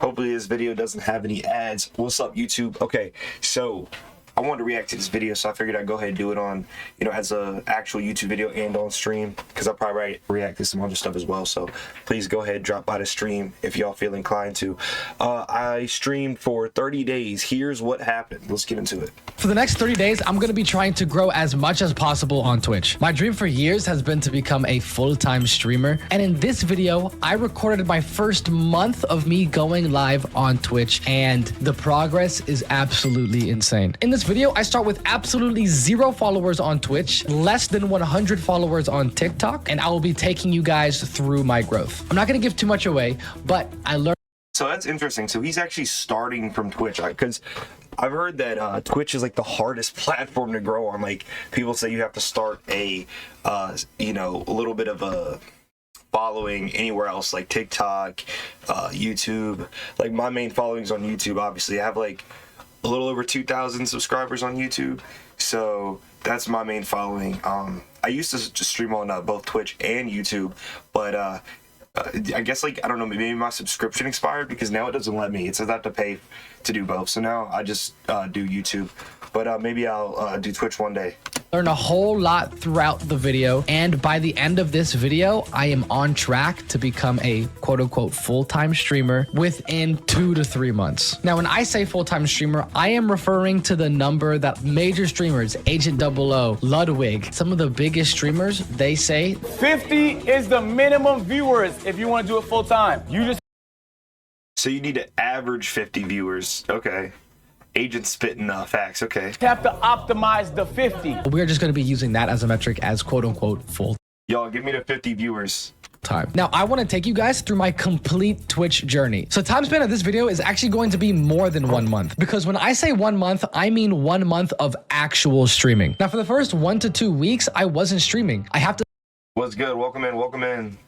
Hopefully this video doesn't have any ads. What's up, YouTube? Okay, so I wanted to react to this video, so I figured I'd go ahead and do it on, as a actual YouTube video and on stream, because I'll probably react to some other stuff as well. So please go ahead, drop by the stream if y'all feel inclined to. I streamed for 30 days. Here's what happened. Let's get into it. For the next 30 days, I'm going to be trying to grow as much as possible on Twitch. My dream for years has been to become a full-time streamer. And in this video, I recorded my first month of me going live on Twitch, and the progress is absolutely insane. In this video, I start with absolutely 0 followers on Twitch, less than 100 followers on TikTok, and I will be taking you guys through my growth. I'm not going to give too much away, but I learned. So that's interesting. So he's actually starting from Twitch, because I've heard that Twitch is like the hardest platform to grow on. Like, people say you have to start a little bit of a following anywhere else, like TikTok, YouTube. Like, my main following is on YouTube. Obviously, I have like a little over 2,000 subscribers on YouTube, so that's my main following. I used to just stream on both Twitch and YouTube, but I guess, like, I don't know, maybe my subscription expired, because now it doesn't let me. It says I have to pay to do both, so now I just do YouTube, but maybe I'll do Twitch one day. Learn a whole lot throughout the video, and by the end of this video, I am on track to become a quote-unquote full-time streamer within 2 to 3 months. Now, when I say full-time streamer, I am referring to the number that major streamers, Agent 00, Ludwig, some of the biggest streamers, they say 50 is the minimum viewers if you want to do it full-time. So you need to average 50 viewers. Okay. Agent spitting facts. Okay. You have to optimize the 50. We're just going to be using that as a metric as quote-unquote full Y'all, give me the 50 viewers. time. Now, I want to take you guys through my complete Twitch journey. So time span of this video is actually going to be more than 1 month, because when I say 1 month, I mean 1 month of actual streaming. Now, for the first 1 to 2 weeks, I wasn't streaming. I have to. What's good? Welcome in. Welcome in.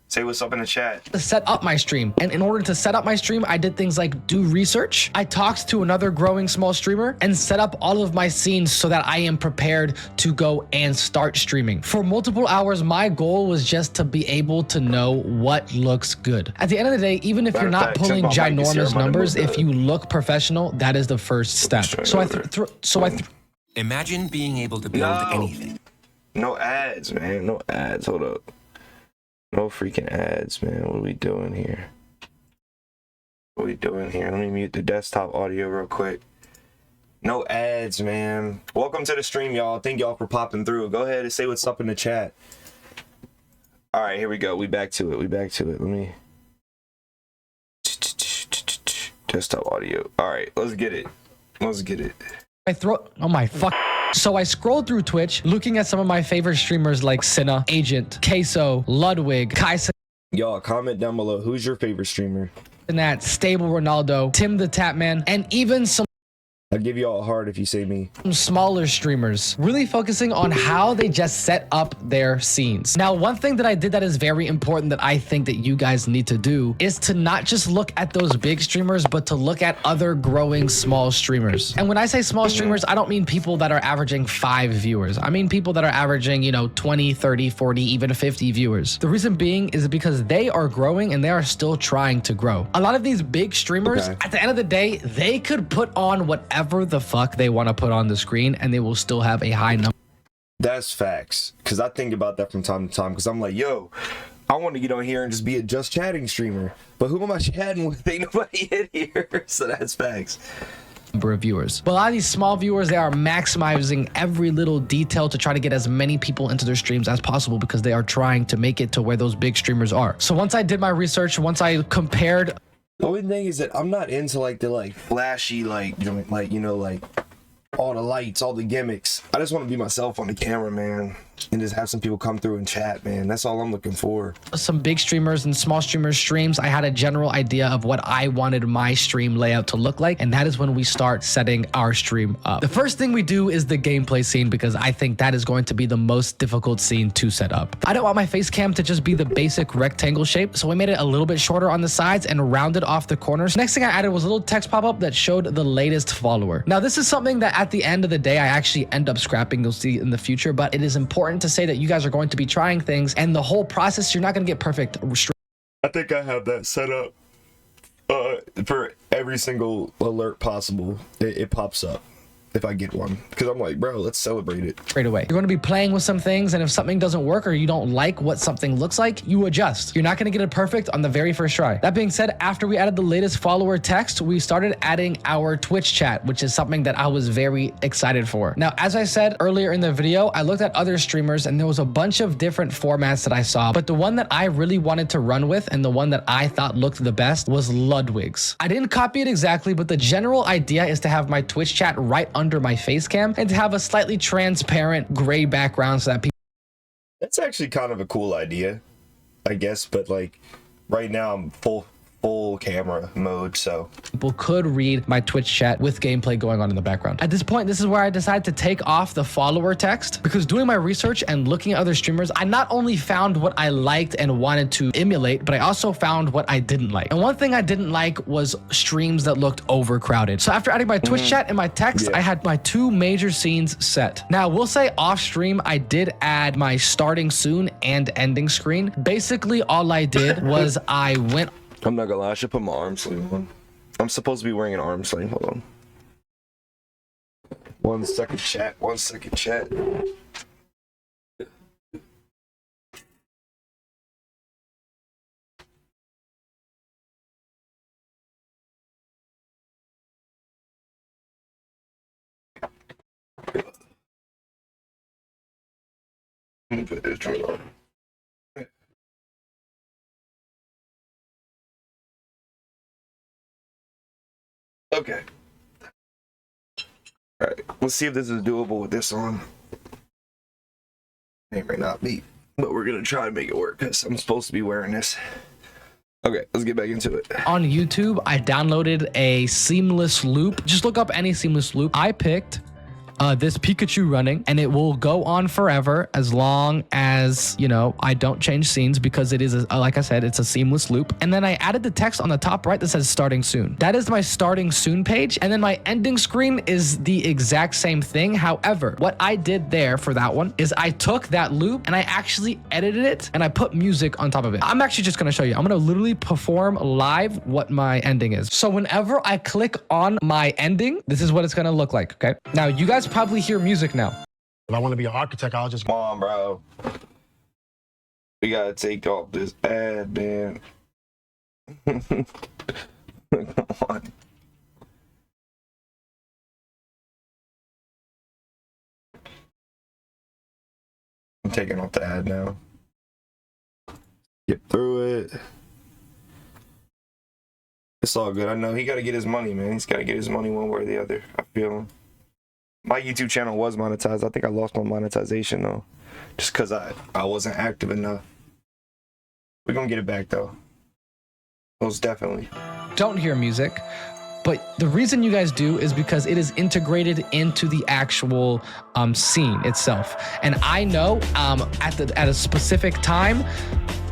Say what's up in the chat. To set up my stream, and in order to set up my stream, I did things like do research. I talked to another growing small streamer and set up all of my scenes so that I am prepared to go and start streaming. For multiple hours, my goal was just to be able to know what looks good. At the end of the day, even if you're not pulling ginormous numbers, if you look professional, that is the first step. So Imagine being able to build anything. No ads, man. No ads. Hold up. No freaking ads, man. What are we doing here? What are we doing here? Let me mute the desktop audio real quick. No ads, man. Welcome to the stream, y'all. Thank y'all for popping through. Go ahead and say what's up in the chat. All right, here we go. We back to it. We back to it. Let me... Desktop audio. All right, let's get it. Let's get it. oh my fuck. So I scrolled through Twitch, looking at some of my favorite streamers like Cinna, Agent, Queso, Ludwig, Kaisa. Y'all, comment down below. Who's your favorite streamer? And that Stable Ronaldo, Tim the Tapman, and even some I'll give y'all a heart if you say me. Smaller streamers, really focusing on how they just set up their scenes. Now, one thing that I did that is very important that I think that you guys need to do is to not just look at those big streamers, but to look at other growing small streamers. And when I say small streamers, I don't mean people that are averaging 5 viewers. I mean people that are averaging, 20, 30, 40, even 50 viewers. The reason being is because they are growing and they are still trying to grow. A lot of these big streamers, at the end of the day, they could put on whatever the fuck they want to put on the screen and they will still have a high number. That's facts, because I think about that from time to time, because I'm like, yo, I want to get on here and just be a just chatting streamer, but who am I chatting with? Ain't nobody in here. So that's facts. Number of viewers. But a lot of these small viewers, they are maximizing every little detail to try to get as many people into their streams as possible, because they are trying to make it to where those big streamers are. So once I did my research, once I compared. The only thing is that I'm not into like the flashy like all the lights, all the gimmicks. I just want to be myself on the camera, man, and just have some people come through and chat, man. That's all I'm looking for. Some big streamers and small streamers streams, I had a general idea of what I wanted my stream layout to look like, and that is when we start setting our stream up. The first thing we do is the gameplay scene, because I think that is going to be the most difficult scene to set up. I don't want my face cam to just be the basic rectangle shape, so we made it a little bit shorter on the sides and rounded off the corners. Next thing I added was a little text pop-up that showed the latest follower. Now, this is something that at the end of the day, I actually end up scrapping. You'll see in the future, but it is important to say that you guys are going to be trying things, and the whole process, you're not going to get perfect. I think I have that set up. For every single alert possible, it pops up if I get one, because I'm like, bro, let's celebrate it straight away. You're going to be playing with some things, and if something doesn't work or you don't like what something looks like, you adjust. You're not going to get it perfect on the very first try. That being said, after we added the latest follower text, we started adding our Twitch chat, which is something that I was very excited for. Now, as I said earlier in the video, I looked at other streamers and there was a bunch of different formats that I saw, but the one that I really wanted to run with and the one that I thought looked the best was Ludwig's. I didn't copy it exactly, but the general idea is to have my Twitch chat right under my face cam and to have a slightly transparent gray background so that people. That's actually kind of a cool idea, I guess, but like right now I'm full camera mode, so people could read my Twitch chat with gameplay going on in the background. At this point, this is where I decided to take off the follower text, because doing my research and looking at other streamers, I not only found what I liked and wanted to emulate, but I also found what I didn't like. And one thing I didn't like was streams that looked overcrowded. So after adding my Twitch chat and my text, I had my two major scenes set. Now, we'll say off stream, I did add my starting soon and ending screen. Basically, all I did was I went. I'm not gonna lie, I should put my arm sleeve on. I'm supposed to be wearing an arm sleeve. Hold on. 1 second, chat. 1 second, chat. Let me put this joint on. Okay. Alright, let's see if this is doable with this on. It may not be, but we're gonna try to make it work because I'm supposed to be wearing this. Okay, let's get back into it. On YouTube, I downloaded a seamless loop. Just look up any seamless loop. I picked this Pikachu running, and it will go on forever as long as, you know, I don't change scenes, because it is, like I said, it's a seamless loop. And then I added the text on the top right that says starting soon. That is my starting soon page. And then my ending screen is the exact same thing. However, what I did there for that one is I took that loop and I actually edited it and I put music on top of it. I'm actually just going to show you. I'm going to literally perform live what my ending is. So whenever I click on my ending, this is what it's going to look like. Okay. Now you guys probably hear music now. If I want to be an architect, I'll just... Come on, bro. We gotta take off this ad, man. Come on. I'm taking off the ad now. Get through it. It's all good. I know he gotta get his money, man. He's gotta get his money one way or the other. I feel him. My YouTube channel was monetized. I think I lost my monetization though, just because I wasn't active enough. We're gonna get it back though. Most definitely. Don't hear music, but the reason you guys do is because it is integrated into the actual scene itself. And I know at a specific time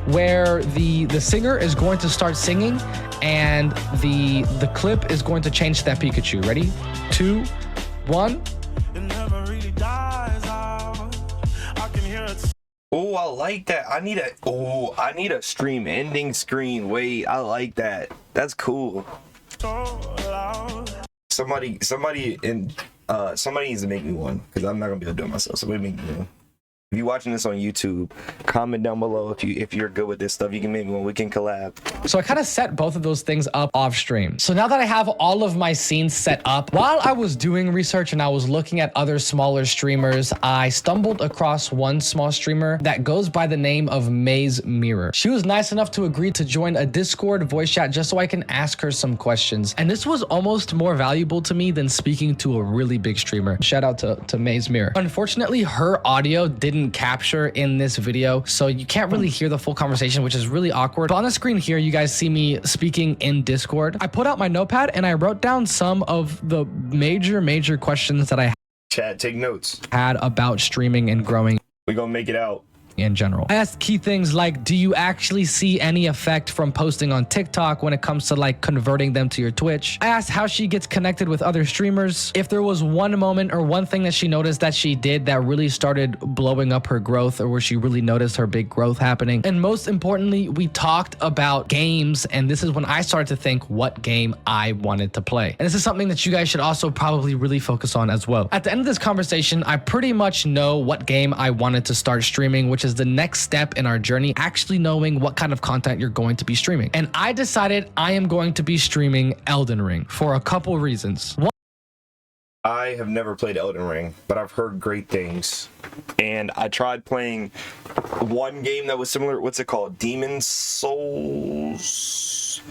where the singer is going to start singing and the clip is going to change to that Pikachu. Ready? 2, 1. Oh, I like that. I need a stream ending screen. Wait, I like that. That's cool. Somebody needs to make me one, because I'm not gonna be able to do it myself. Somebody make me one. If you're watching this on YouTube, comment down below if you're good with this stuff. You can make me one. We can collab. So I kind of set both of those things up off stream. So now that I have all of my scenes set up, while I was doing research and I was looking at other smaller streamers, I stumbled across one small streamer that goes by the name of Maze Mirror. She was nice enough to agree to join a Discord voice chat just so I can ask her some questions. And this was almost more valuable to me than speaking to a really big streamer. Shout out to Maze Mirror. Unfortunately, her audio didn't capture in this video, so you can't really hear the full conversation, which is really awkward. But on the screen here, you guys see me speaking in Discord. I put out my notepad and I wrote down some of the major questions that I Chat, take notes. had about streaming and growing. We're gonna make it out. in general. I asked key things like, do you actually see any effect from posting on TikTok when it comes to like converting them to your Twitch? I asked how she gets connected with other streamers, if there was one moment or one thing that she noticed that she did that really started blowing up her growth, or where she really noticed her big growth happening. And most importantly, we talked about games, and this is when I started to think what game I wanted to play. And this is something that you guys should also probably really focus on as well. At the end of this conversation, I pretty much know what game I wanted to start streaming, which is the next step in our journey, actually knowing what kind of content you're going to be streaming. And I decided I am going to be streaming Elden Ring for a couple reasons. One, I have never played Elden Ring, but I've heard great things. And I tried playing one game that was similar. What's it called? Demon's Souls?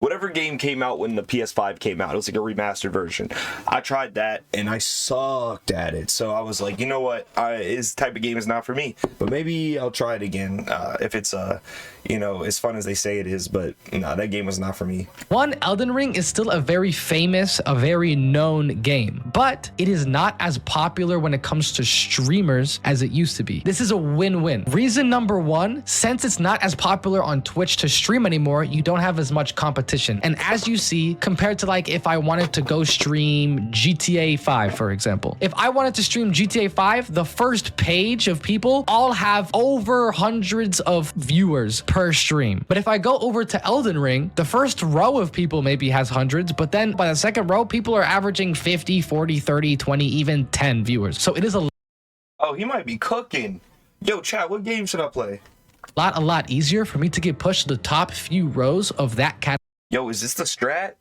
Whatever game came out when the PS5 came out. It was like a remastered version. I tried that and I sucked at it. So I was like, you know what? This type of game is not for me. But maybe I'll try it again if it's, as fun as they say it is. But no, that game was not for me. one, Elden Ring is still a very famous, a very known game, but it is not as popular when it comes to streamers as it used to be. This is a win-win. Reason number one, since it's not as popular on Twitch to stream anymore, you don't have as much competition. And as you see, compared to like if I wanted to go stream GTA 5, for example, if I wanted to stream GTA 5, the first page of people all have over hundreds of viewers per stream. But if I go over to Elden Ring, the first row of people maybe has hundreds, but then by the second row, people are averaging 50, 40, 30, 20, even 10 viewers. So it is a Oh, he might be cooking. Yo, chat, what game should I play? a lot easier for me to get pushed to the top few rows of that Yo, is this the strat?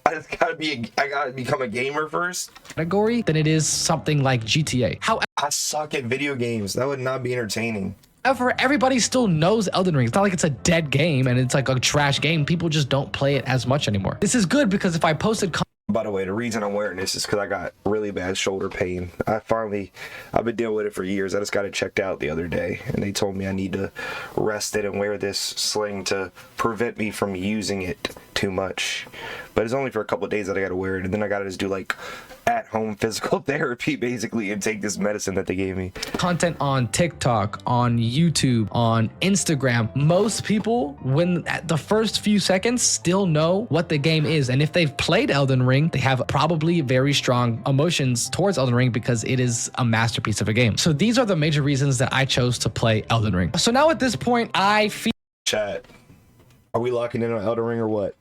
I gotta become a gamer first. category than it is something like GTA. I suck at video games. That would not be entertaining. However, everybody still knows Elden Ring. It's not like it's a dead game and it's like a trash game. People just don't play it as much anymore. This is good because if I posted By the way, the reason I'm wearing this is because I got really bad shoulder pain. I've been dealing with it for years. I just got it checked out the other day, and they told me I need to rest it and wear this sling to prevent me from using it too much. But it's only for a couple of days that I got to wear it, and then I got to just do like at-home physical therapy, basically, and take this medicine that they gave me. content on TikTok, on YouTube, on Instagram, most people, when at the first few seconds, still know what the game is. And if they've played Elden Ring, they have probably very strong emotions towards Elden Ring because it is a masterpiece of a game. So these are the major reasons that I chose to play Elden Ring. So now at this point, I feel... Chat, are we locking in on Elden Ring or what?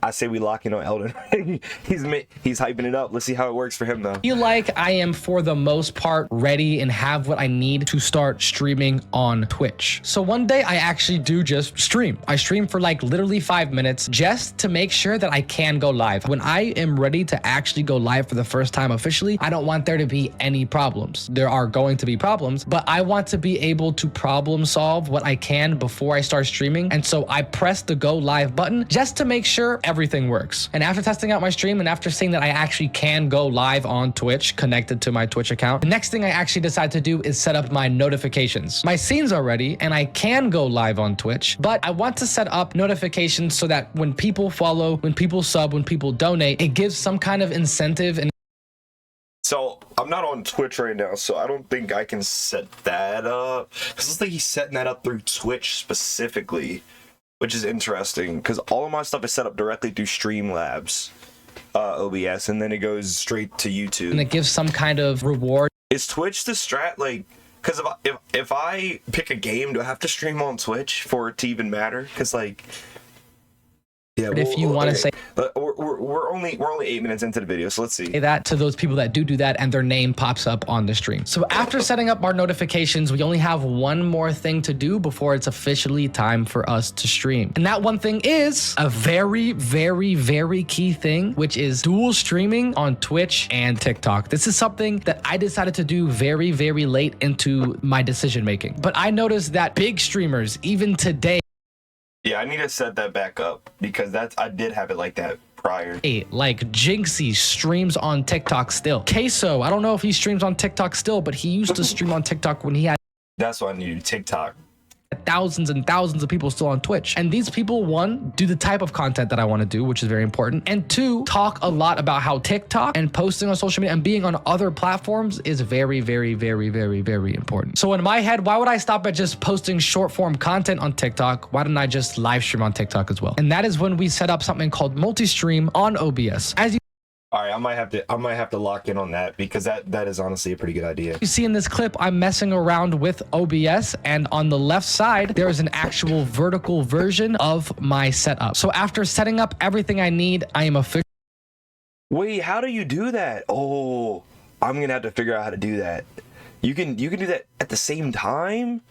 I say we lock in on Elden Ring. He's hyping it up. Let's see how it works for him, though. feel like I am, for the most part, ready and have what I need to start streaming on Twitch. So one day I actually do just stream. I stream for like literally 5 minutes just to make sure that I can go live. When I am ready to actually go live for the first time officially, I don't want there to be any problems. There are going to be problems, but I want to be able to problem solve what I can before I start streaming. And so I press the go live button just to make sure everything works. And after testing out my stream and after seeing that I actually can go live on Twitch connected to my Twitch account, the next thing I actually decide to do is set up my notifications. My scenes are ready and I can go live on Twitch, but I want to set up notifications so that when people follow, when people sub, when people donate, it gives some kind of incentive. And So I'm not on Twitch right now, so I don't think I can set that up. Because it looks like he's setting that up through Twitch specifically, which is interesting because all of my stuff is set up directly through Streamlabs OBS, and then it goes straight to YouTube. it gives some kind of reward. Is Twitch the strat? Like, because if I pick a game, do I have to stream on Twitch for it to even matter? Because like, yeah. But if you want to say we're only 8 minutes into the video, so let's see. that to those people that do that and their name pops up on the stream. So after setting up our notifications, we only have one more thing to do before it's officially time for us to stream. And that one thing is a very, very, very key thing, which is dual streaming on Twitch and TikTok. This is something that I decided to do very, very late into my decision making. But I noticed that big streamers, even Yeah, I need to set that back up because I did have it like that prior. like Jinxie streams on TikTok still. Queso, I don't know if he streams on TikTok still, but he used to stream on TikTok when he had That's why I need to do TikTok. thousands and thousands of people still on Twitch. And these people, one, do the type of content that I want to do, which is very important. And two, talk a lot about how TikTok and posting on social media and being on other platforms is very, very, very, very, very important. So in my head, why would I stop at just posting short form content on TikTok? Why didn't I just live stream on TikTok as well? And that is when we set up something called multi-stream on OBS. As you All right, I might have to lock in on that because that is honestly a pretty good idea. you see in this clip, I'm messing around with OBS, and on the left side, there is an actual vertical version of my setup. So after setting up everything I need, I am officially Wait, how do you do that? Oh, I'm gonna have to figure out how to do that. You can do that at the same time?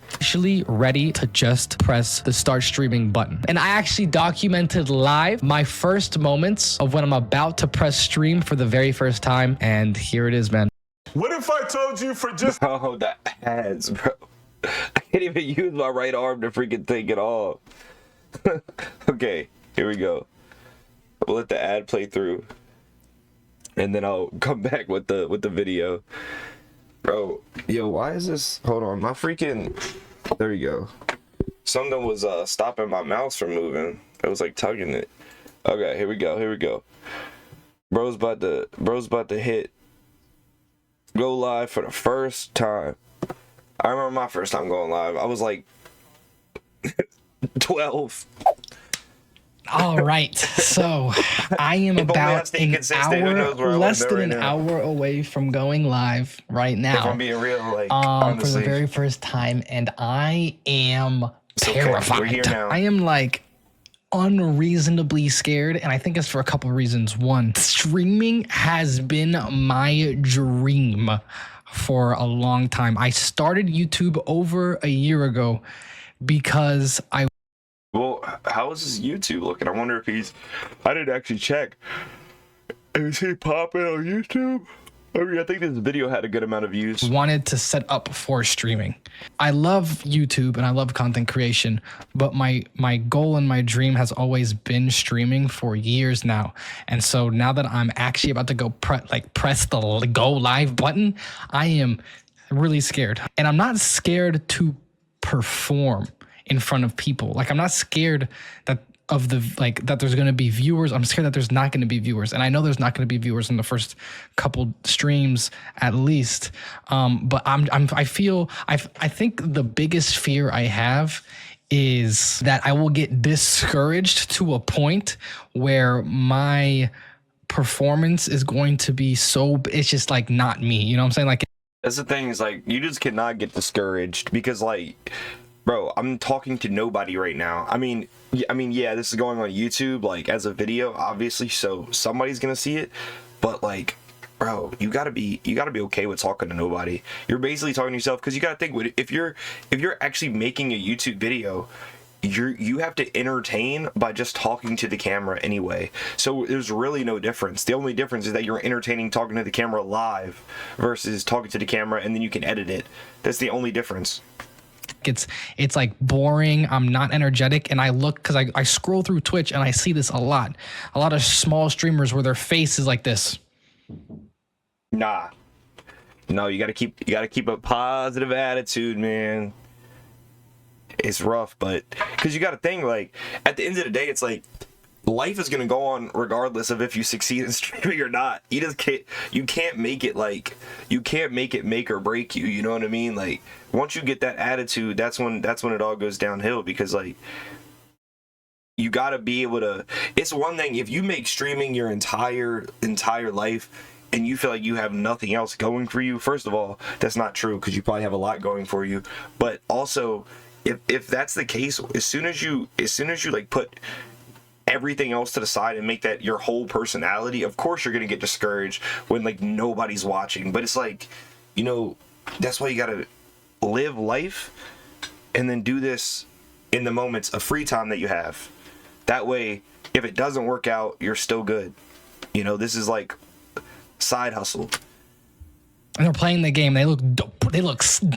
ready to just press the start streaming button. And I actually documented live my first moments of when I'm about to press stream for the very first time. And here it is, man. What if I told you for just Oh, the ads, bro. I can't even use my right arm to freaking take it off. Okay, here we go. We'll let the ad play through. And then I'll come back with the video. Bro, yo, why is this? Hold on, my freaking. There you go. Something was stopping my mouse from moving. It was like tugging it. Okay, here we go. Bro's about to hit go live for the first time. I remember my first time going live. I was like 12. All right, so I am If only I about stayed an consistent, who knows where I hour, less would've than been an right now. hour away from going live right If now. I'm being real, like For honestly. the very first time, and I am okay. terrified. We're here now. I am like unreasonably scared, and I think it's for a couple of reasons. One, streaming has been my dream for a long time. I started YouTube over a year ago because I Well, how is his YouTube looking? I wonder if I didn't actually check. Is he popping on YouTube? I mean, I think this video had a good amount of views. wanted to set up for streaming. I love YouTube and I love content creation, but my goal and my dream has always been streaming for years now. And so now that I'm actually about to go press the go live button, I am really scared. And I'm not scared to perform in front of people. Like, I'm not scared that there's going to be viewers. I'm scared that there's not going to be viewers. And I know there's not going to be viewers in the first couple streams at least. But I think the biggest fear I have is that I will get discouraged to a point where my performance is going to be it's just like not me. You know what I'm saying? Like, That's the thing, is like, you just cannot get discouraged because, like, bro, I'm talking to nobody right now. I mean, yeah, this is going on YouTube, like, as a video, obviously, so somebody's gonna see it. But, like, bro, you gotta be okay with talking to nobody. You're basically talking to yourself, because you gotta think, if you're actually making a YouTube video, you have to entertain by just talking to the camera anyway. So there's really no difference. The only difference is that you're entertaining talking to the camera live versus talking to the camera and then you can edit it. That's the only difference. it's like boring. I'm not energetic, and I look, because I scroll through Twitch and I see this a lot of small streamers where their face is like this. Nah, no, you gotta keep a positive attitude, man. It's rough, but because you gotta think, like, at the end of the day, it's like life is gonna go on regardless of if you succeed in streaming or not. You can't make it make or break you. You know what I mean? Like, once you get that attitude, that's when it all goes downhill, because, like, you gotta be able to. It's one thing if you make streaming your entire life and you feel like you have nothing else going for you. First of all, that's not true, because you probably have a lot going for you. But also, if that's the case, as soon as you like put everything else to the side and make that your whole personality, of course you're gonna get discouraged when, like, nobody's watching. But it's like, you know, that's why you gotta live life and then do this in the moments of free time that you have. That way, if it doesn't work out, you're still good. You know, this is like side hustle. And they're playing the game. They look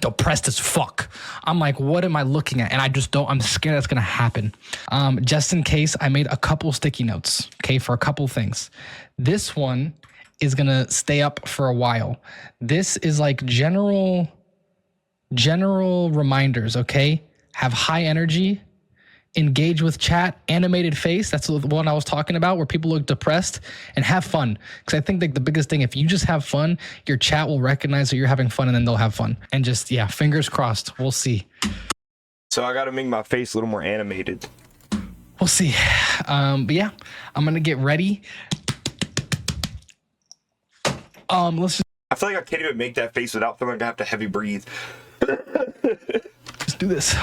depressed as fuck. I'm like, what am I looking at? And I'm scared that's gonna happen. Just in case, I made a couple sticky notes, okay, for a couple things. This one is gonna stay up for a while. This is like general reminders, okay? have high energy, engage with chat, animated face. That's the one I was talking about, where people look depressed, and have fun. Because I think like the biggest thing, if you just have fun, your chat will recognize that you're having fun, and then they'll have fun. And just, yeah, fingers crossed. We'll see. So I got to make my face a little more animated. We'll see. But yeah, I'm going to get ready. Let's I feel like I can't even make that face without feeling like I have to heavy breathe. just do this.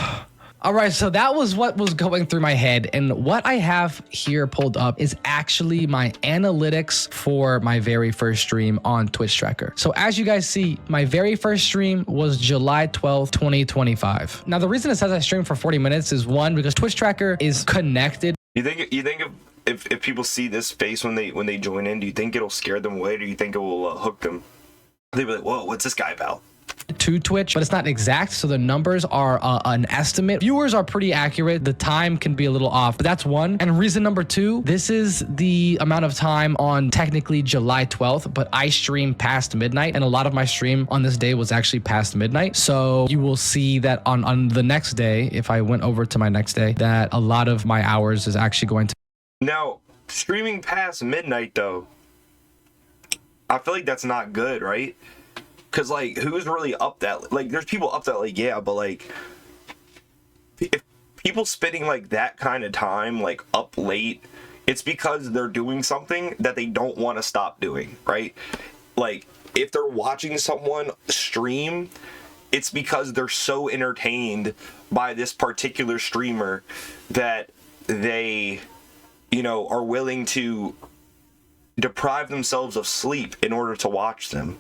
All right, so that was what was going through my head. And what I have here pulled up is actually my analytics for my very first stream on Twitch Tracker. So as you guys see, my very first stream was July 12th, 2025. Now, the reason it says I streamed for 40 minutes is one, because Twitch Tracker is connected. You think if people see this face when they join in, do you think it'll scare them away, or do you think it will hook them? They'll be like, whoa, what's this guy about? To Twitch, but it's not exact, so the numbers are an estimate. Viewers are pretty accurate. The time can be a little off, but that's one. And reason number two, this is the amount of time on technically July 12th, but I stream past midnight, and a lot of my stream on this day was actually past midnight. So you will see that on the next day, if I went over to my next day, that a lot of my hours is actually going to. Now, streaming past midnight though, I feel like that's not good, right? Because, like, who's really up that? Like, there's people up that, like, yeah, but, like, if people spending, like, that kind of time, like, up late, it's because they're doing something that they don't want to stop doing, right? Like, if they're watching someone stream, it's because they're so entertained by this particular streamer that they, you know, are willing to deprive themselves of sleep in order to watch them.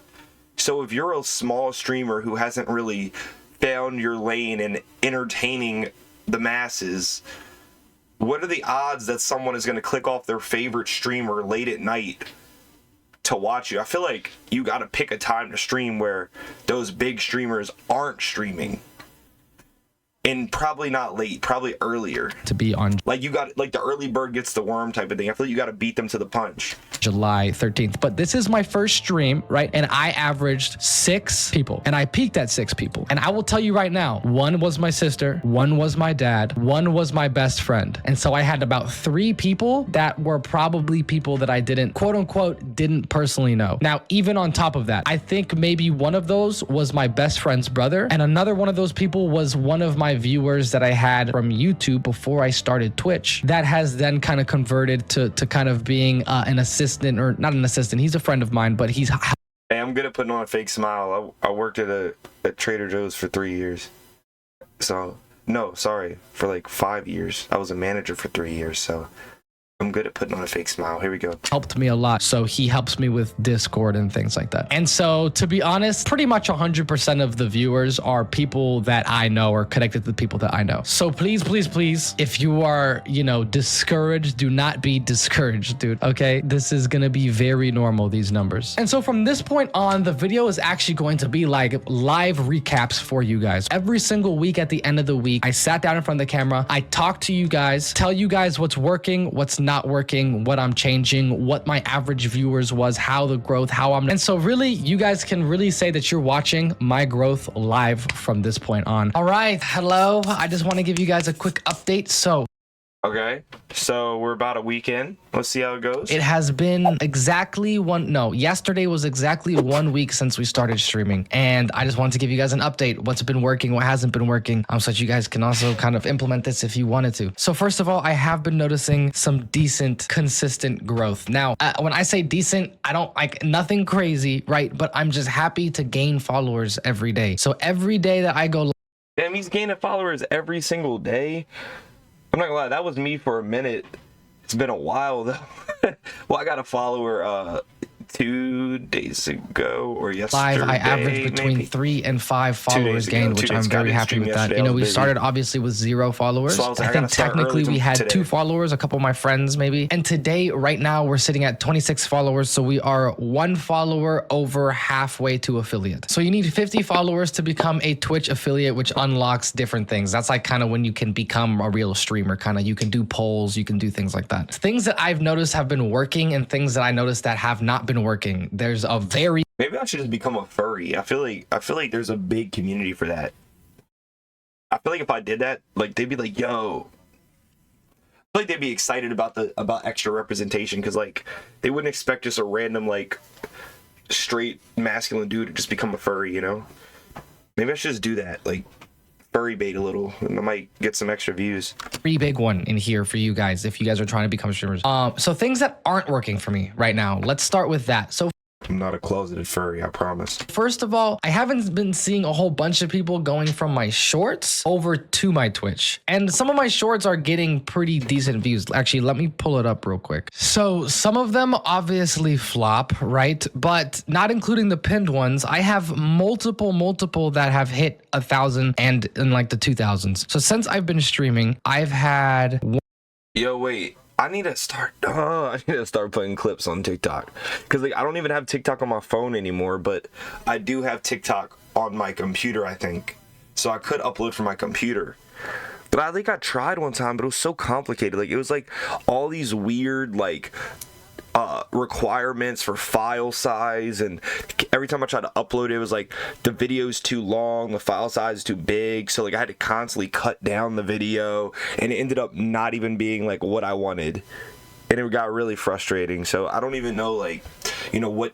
So if you're a small streamer who hasn't really found your lane in entertaining the masses, what are the odds that someone is going to click off their favorite streamer late at night to watch you? I feel like you got to pick a time to stream where those big streamers aren't streaming. And probably not late, probably earlier. To be on like you got like the early bird gets the worm type of thing. I feel like you got to beat them to the punch. July 13th, but this is my first stream, right? And I averaged 6 people, and I peaked at 6 people. And I will tell you right now, 1 was my sister, 1 was my dad, 1 was my best friend. And so I had about 3 people that were probably people that I didn't, quote unquote, didn't personally know. Now, even on top of that, I think maybe one of those was my best friend's brother, and another one of those people was one of my viewers that I had from YouTube before I started Twitch. That has then kind of converted to kind of being an assistant, or not an assistant. He's a friend of mine, but he's. Hey, I'm good at putting on a fake smile. I worked at Trader Joe's for 3 years. So, no, sorry, for like 5 years. I was a manager for 3 years, so I'm good at putting on a fake smile. Here we go. Helped me a lot. So he helps me with Discord and things like that. And so, to be honest, pretty much 100% of the viewers are people that I know or connected to people that I know. So please, please, please, if you are, you know, discouraged, do not be discouraged, dude. Okay. This is going to be very normal, these numbers. And so from this point on, the video is actually going to be like live recaps for you guys. Every single week at the end of the week, I sat down in front of the camera. I talked to you guys, tell you guys what's working, what's not working, what I'm changing, what my average viewers was, how the growth, how I'm. And so really, you guys can really say that you're watching my growth live from this point on. All right. Hello. I just want to give you guys a quick update. So Okay, so we're about a week in. Let's see how it goes. it has been exactly yesterday was exactly 1 week since we started streaming. And I just wanted to give you guys an update. What's been working, what hasn't been working, so that you guys can also kind of implement this if you wanted to. So first of all, I have been noticing some decent, consistent growth. Now, when I say decent, I don't like nothing crazy, right? But I'm just happy to gain followers every day. So every day that I go. Damn, he's gaining followers every single day. I'm not gonna lie, that was me for a minute. It's been a while though. Well, I got a follower 2 days ago or yesterday. Live, I average between maybe 3 and 5 followers ago. gained, 2 which days I'm ago. I very didn't happy stream with that. yesterday. You I know, was we busy. started obviously with 0 followers. So I was like, I I gotta think start technically early we had today. 2 followers, a couple of my friends maybe. And today, right now, we're sitting at 26 followers. So we are 1 follower over halfway to affiliate. So you need 50 followers to become a Twitch affiliate, which unlocks different things. That's like kind of when you can become a real streamer. Kind of you can do polls, you can do things like that. Things that I've noticed have been working and things that I noticed that have not been working. There's a very Maybe I should just become a furry. I feel like there's a big community for that. I feel like if I did that, like they'd be like, "Yo," I feel like they'd be excited about extra representation because like they wouldn't expect just a random like straight masculine dude to just become a furry, you know? Maybe I should just do that, like furry bait a little, and I might get some extra views. Pretty big one in here for you guys if you guys are trying to become streamers. So things that aren't working for me right now. Let's start with that. So I'm not a closeted furry, I promise. first of all, I haven't been seeing a whole bunch of people going from my shorts over to my Twitch. And some of my shorts are getting pretty decent views. Actually, let me pull it up real quick. So some of them obviously flop, right? But not including the pinned ones, I have multiple that have hit 1,000 and in like the 2000s. So since I've been streaming, I've had... Yo, wait. I need to start putting clips on TikTok because like I don't even have TikTok on my phone anymore, but I do have TikTok on my computer, I think. So I could upload from my computer. But I think I tried one time, but it was so complicated. Like it was like all these weird like requirements for file size, and every time I tried to upload it, it was like the video's too long, the file size is too big, so like I had to constantly cut down the video, and it ended up not even being like what I wanted, and it got really frustrating. So I don't even know, like, you know, I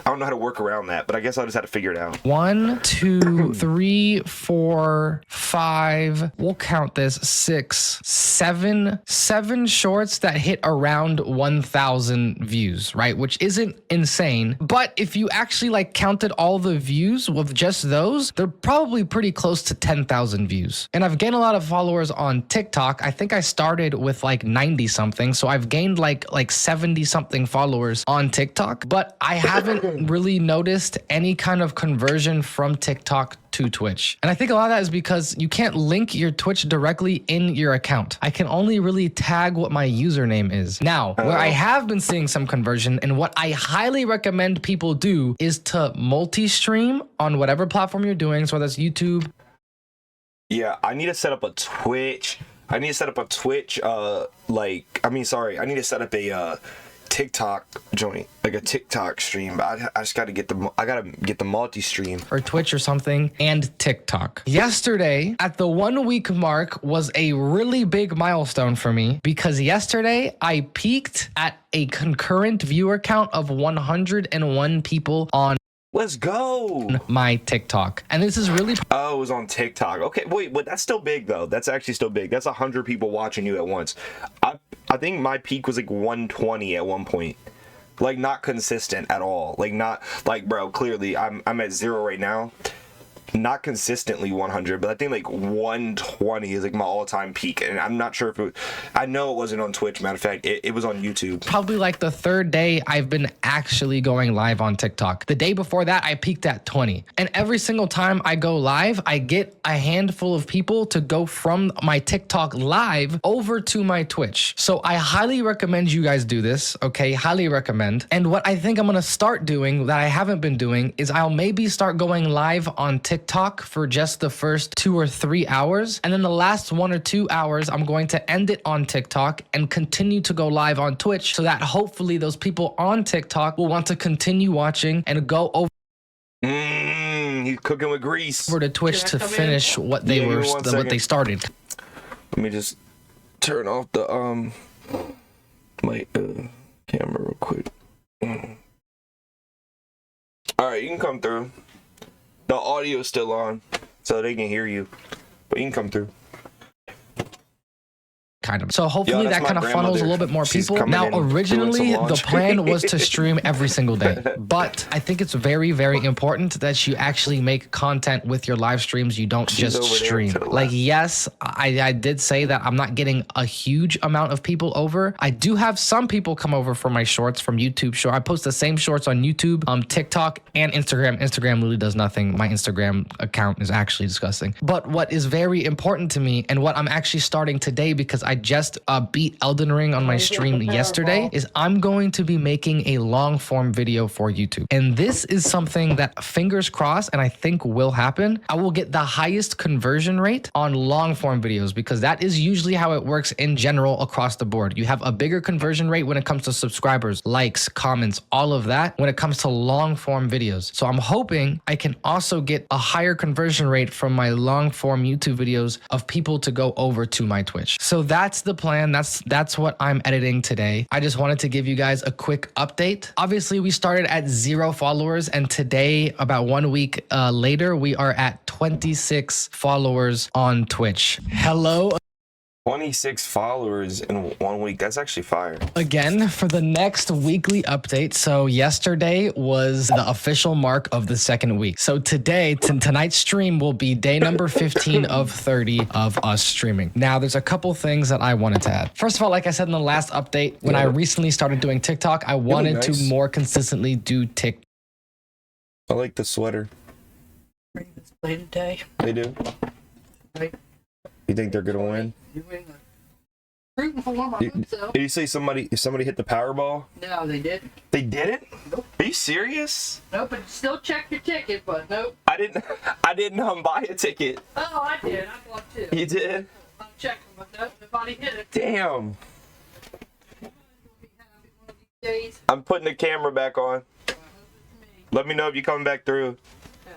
don't know how to work around that, but I guess I just had to figure it out. 1, 2, 3, 4, 5. We'll count this. 6, 7 shorts that hit around 1,000 views, right? Which isn't insane. But if you actually like counted all the views with just those, they're probably pretty close to 10,000 views. And I've gained a lot of followers on TikTok. I think I started with like 90 something. So I've gained like 70 something followers on TikTok. But I haven't really noticed any kind of conversion from TikTok to Twitch. And I think a lot of that is because you can't link your Twitch directly in your account. I can only really tag what my username is. Now, where I have been seeing some conversion and what I highly recommend people do is to multi-stream on whatever platform you're doing. So that's YouTube. Yeah, I need to set up a Twitch. I need to set up a TikTok joint, like a TikTok stream. But I just gotta get the multi-stream or Twitch or something, and TikTok. Yesterday at the 1 week mark was a really big milestone for me because yesterday I peaked at a concurrent viewer count of 101 people on Let's go my TikTok. And this is really... Oh, it was on TikTok. Okay, wait, but that's still big though. That's actually still big. That's 100 people watching you at once. I think my peak was like 120 at one point. Like not consistent at all. Like not like, bro, clearly I'm at 0 right now. Not consistently 100, but I think like 120 is like my all-time peak, and I'm not sure if I know it wasn't on Twitch. Matter of fact, it was on YouTube. Probably like the third day I've been actually going live on TikTok. The day before that, I peaked at 20, and every single time I go live, I get a handful of people to go from my TikTok live over to my Twitch. So I highly recommend you guys do this. Okay, highly recommend. And what I think I'm gonna start doing that I haven't been doing is I'll maybe start going live on TikTok for just the first 2 or 3 hours, and then the last 1 or 2 hours I'm going to end it on TikTok and continue to go live on Twitch, so that hopefully those people on TikTok will want to continue watching and go over He's cooking with grease to Twitch to finish what they what they started. Let me just turn off the my camera real quick. All right, you can come through. The audio's still on, so they can hear you, but you can come through. Kind of. So hopefully that kind of funnels a little bit more She's people. Now, in, doing originally some the laundry. plan was to stream every single day, but I think it's very, very important that you actually make content with your live streams. You don't She's just over there stream. to the Like, left. yes, I did say that I'm not getting a huge amount of people over. I do have some people come over for my shorts from YouTube. Sure, I post the same shorts on YouTube, TikTok, and Instagram. Instagram literally does nothing. My Instagram account is actually disgusting. But what is very important to me, and what I'm actually starting today because I just beat Elden Ring on my stream yesterday, is I'm going to be making a long form video for YouTube. And this is something that, fingers crossed, and I think will happen. I will get the highest conversion rate on long form videos because that is usually how it works in general across the board. You have a bigger conversion rate when it comes to subscribers, likes, comments, all of that when it comes to long form videos. So I'm hoping I can also get a higher conversion rate from my long form YouTube videos of people to go over to my Twitch. So that's the plan. That's what I'm editing today. I just wanted to give you guys a quick update. Obviously, we started at 0 followers, and today, about 1 week later, we are at 26 followers on Twitch. Hello 26 followers in 1 week. That's actually fire. again for the next weekly update. So yesterday was the official mark of the second week. So today, tonight's stream will be day number 15 of 30 of us streaming. Now, there's a couple things that I wanted to add. First of all, like I said in the last update, when I recently started doing TikTok, I wanted to more consistently do TikTok. I like the sweater. Ravens play today. They do. Right? You think they're gonna win? New England. Rooting for them, I hope so. Did you say somebody hit the Powerball? No, they didn't. They didn't? Nope. Are you serious? Nope, but still check your ticket, but nope. I didn't buy a ticket. Oh, I did. I bought two. You did? I'm checking, but nope, nobody hit it. Damn. Days. I'm putting the camera back on. I hope it's me. Let me know if you come back through. Yeah.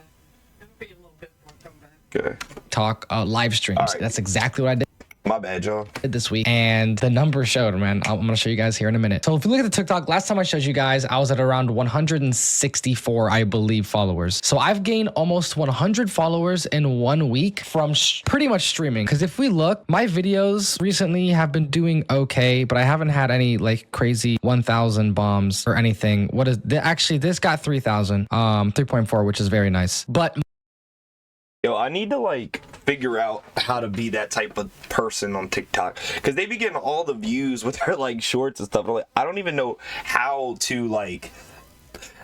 It'll be a little bit more come back. Okay. Talk live streams. All right. That's exactly what I did My bad, John. this week, and the numbers showed, man. I'm gonna show you guys here in a minute. So if you look at the TikTok, last time I showed you guys, I was at around 164, I believe, followers. So I've gained almost 100 followers in 1 week from pretty much streaming. Because if we look, my videos recently have been doing okay, but I haven't had any like crazy 1,000 bombs or anything. What is actually this got 3,000, 3.4, which is very nice. But Yo, I need to like figure out how to be that type of person on TikTok because they be getting all the views with their like shorts and stuff. Like, I don't even know how to like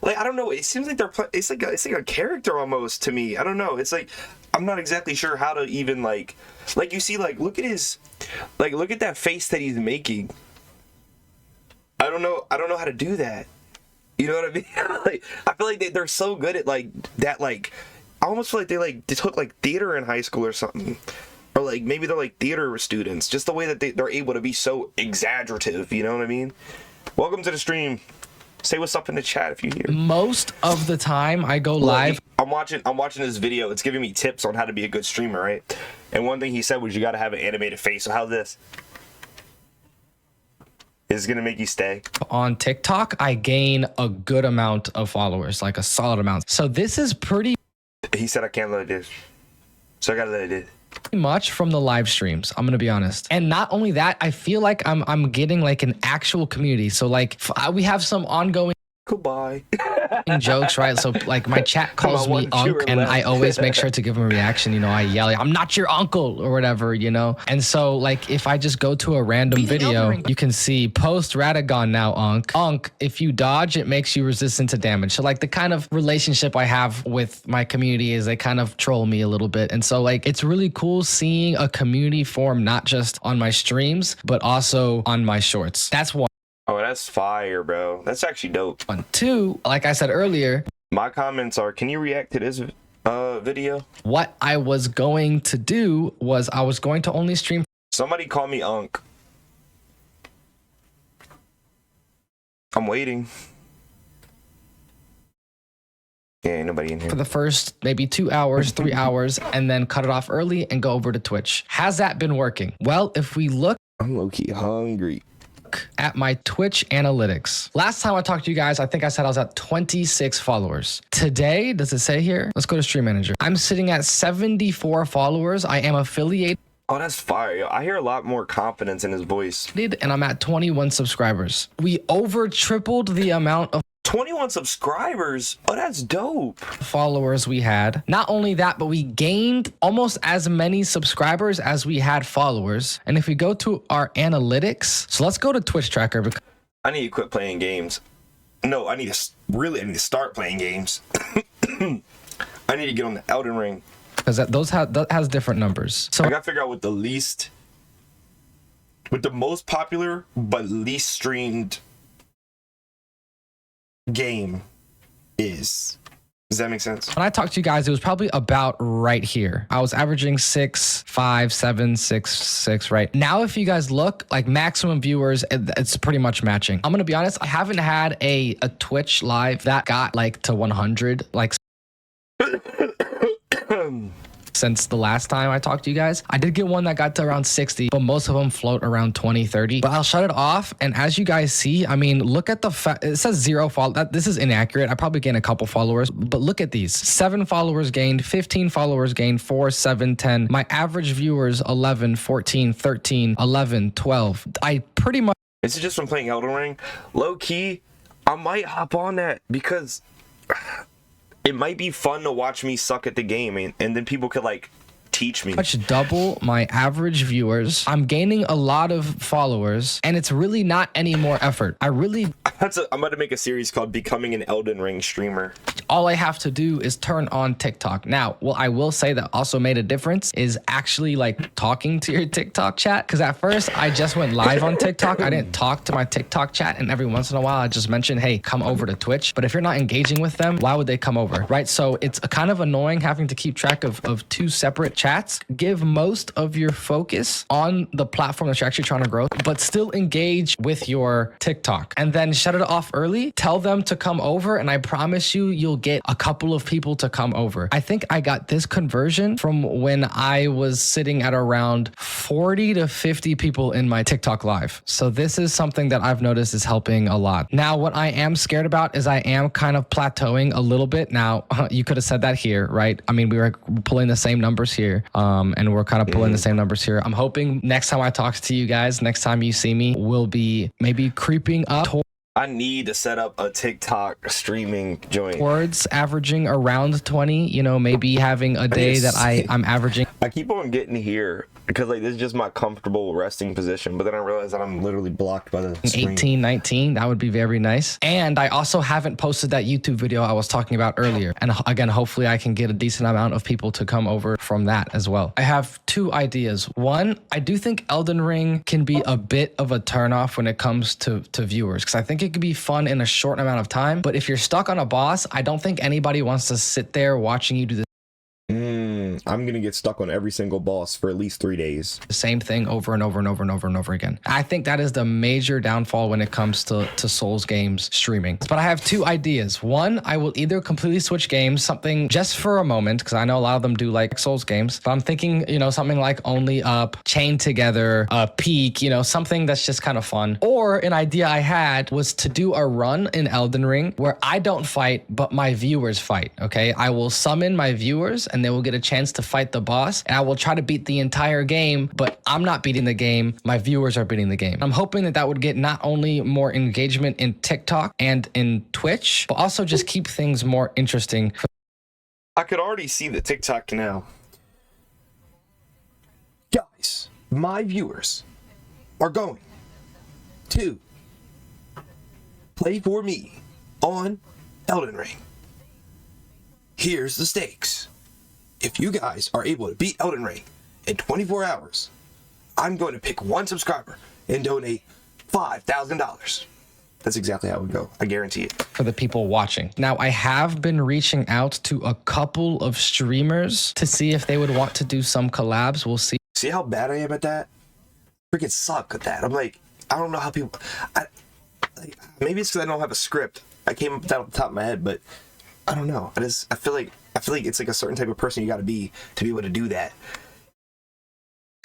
I don't know. It seems like it's like a character almost to me. I don't know. It's like I'm not exactly sure how to even like you see like look at that face that he's making. I don't know how to do that. You know what I mean? Like, I feel like they're so good at like that like. I almost feel like they took like theater in high school or something, or like maybe they're like theater students. Just the way that they're able to be so exaggerative. You know what I mean? Welcome to the stream. Say what's up in the chat if you hear. most of the time I go live. I'm watching this video. It's giving me tips on how to be a good streamer, right? And one thing he said was you got to have an animated face. So how's this? Is it gonna make you stay? On TikTok, I gain a good amount of followers, like a solid amount. So this is pretty He said I can't let it do. So I gotta let it do. much from the live streams, I'm gonna be honest. And not only that, I feel like I'm getting like an actual community. So like we have some ongoing Goodbye. jokes, right? So like my chat calls me Unc, and I always make sure to give him a reaction. You know, I yell, "I'm not your uncle" or whatever, you know. And so like if I just go to a random video, you can see post Radagon now, Unc. Unc, if you dodge, it makes you resistant to damage. So like the kind of relationship I have with my community is they kind of troll me a little bit. And so like it's really cool seeing a community form, not just on my streams, but also on my shorts. That's one. Oh, that's fire, bro. That's actually dope. One. Two, like I said earlier, My comments are, can you react to this video? what I was going to do was I was going to only stream Somebody call me Unc. I'm waiting. Yeah, ain't nobody in here. for the first maybe 2 hours, 3 hours, and then cut it off early and go over to Twitch. Has that been working? Well, if we look I'm low-key hungry. at my Twitch analytics, last time I talked to you guys, I think I said I was at 26 followers. Today, does it say here? Let's go to Stream Manager. I'm sitting at 74 followers. I am affiliated Oh, that's fire. Yo, I hear a lot more confidence in his voice. and I'm at 21 subscribers. We over tripled the amount of 21 subscribers. Oh, that's dope. followers we had. Not only that, but we gained almost as many subscribers as we had followers. And if we go to our analytics, so let's go to Twitch Tracker. Because I need to quit playing games. No, I need to start playing games. I need to get on the Elden Ring. that has different numbers. So I gotta figure out what the least with the most popular but least streamed game is. Does that make sense? When I talked to you guys, it was probably about right here. I was averaging 6, 5, 7, 6, 6, right? Now, if you guys look, like maximum viewers, it's pretty much matching. I'm gonna be honest, I haven't had a Twitch live that got like to 100, like since the last time I talked to you guys. I did get one that got to around 60, but most of them float around 20, 30. But I'll shut it off. And as you guys see, I mean, look at the it says 0 follow. This is inaccurate. I probably gained a couple followers, but look at these. 7 followers gained, 15 followers gained, 4, 7, 10. My average viewers 11, 14, 13, 11, 12. I pretty much. Is it just from playing Elden Ring? Low key, I might hop on that because it might be fun to watch me suck at the game, and then people could like teach me. Much double my average viewers. I'm gaining a lot of followers, and it's really not any more effort. I'm about to make a series called Becoming an Elden Ring Streamer. All I have to do is turn on TikTok. Now, what I will say that also made a difference is actually like talking to your TikTok chat. Because at first I just went live on TikTok. I didn't talk to my TikTok chat, and every once in a while I just mentioned, hey, come over to Twitch. But if you're not engaging with them, why would they come over, right? So it's kind of annoying having to keep track of 2 separate chats. Give most of your focus on the platform that you're actually trying to grow, but still engage with your TikTok, and then shut it off early. Tell them to come over, and I promise you, you'll get a couple of people to come over. I think I got this conversion from when I was sitting at around 40 to 50 people in my TikTok live. So this is something that I've noticed is helping a lot. Now, what I am scared about is I am kind of plateauing a little bit. Now, you could have said that here, right? I mean, we were pulling the same numbers here. And we're kind of pulling the same numbers here. I'm hoping next time I talk to you guys, next time you see me, we'll be maybe creeping up I need to set up a TikTok streaming joint. towards averaging around 20, you know, maybe having a day that I'm averaging. I keep on getting here because like this is just my comfortable resting position, but then I realize that I'm literally blocked by the screen. 18, 19, that would be very nice. And I also haven't posted that YouTube video I was talking about earlier. And again, hopefully I can get a decent amount of people to come over from that as well. I have 2 ideas. One, I do think Elden Ring can be a bit of a turnoff when it comes to viewers, because I think it could be fun in a short amount of time. But if you're stuck on a boss, I don't think anybody wants to sit there watching you do the I'm gonna get stuck on every single boss for at least 3 days. same thing over and over and over and over and over again. I think that is the major downfall when it comes to Souls games streaming. But I have 2 ideas. One, I will either completely switch games, something just for a moment, because I know a lot of them do like Souls games. But I'm thinking, you know, something like Only Up, Chained Together, Peak, you know, something that's just kind of fun. Or an idea I had was to do a run in Elden Ring where I don't fight, but my viewers fight, okay? I will summon my viewers and they will get a chance to fight the boss, and I will try to beat the entire game, but I'm not beating the game, my viewers are beating the game. I'm hoping that would get not only more engagement in TikTok and in Twitch, but also just keep things more interesting. I could already see the TikTok now. Guys, my viewers are going to play for me on Elden Ring. Here's the stakes. If you guys are able to beat Elden Ring in 24 hours, I'm going to pick 1 subscriber and donate $5,000. That's exactly how it would go. I guarantee it. For the people watching. Now, I have been reaching out to a couple of streamers to see if they would want to do some collabs. We'll see. See how bad I am at that? Freaking suck at that. I'm like, I don't know how people... maybe it's because I don't have a script. I came up with that off the top of my head, but I don't know. I feel like it's like a certain type of person you got to be able to do that.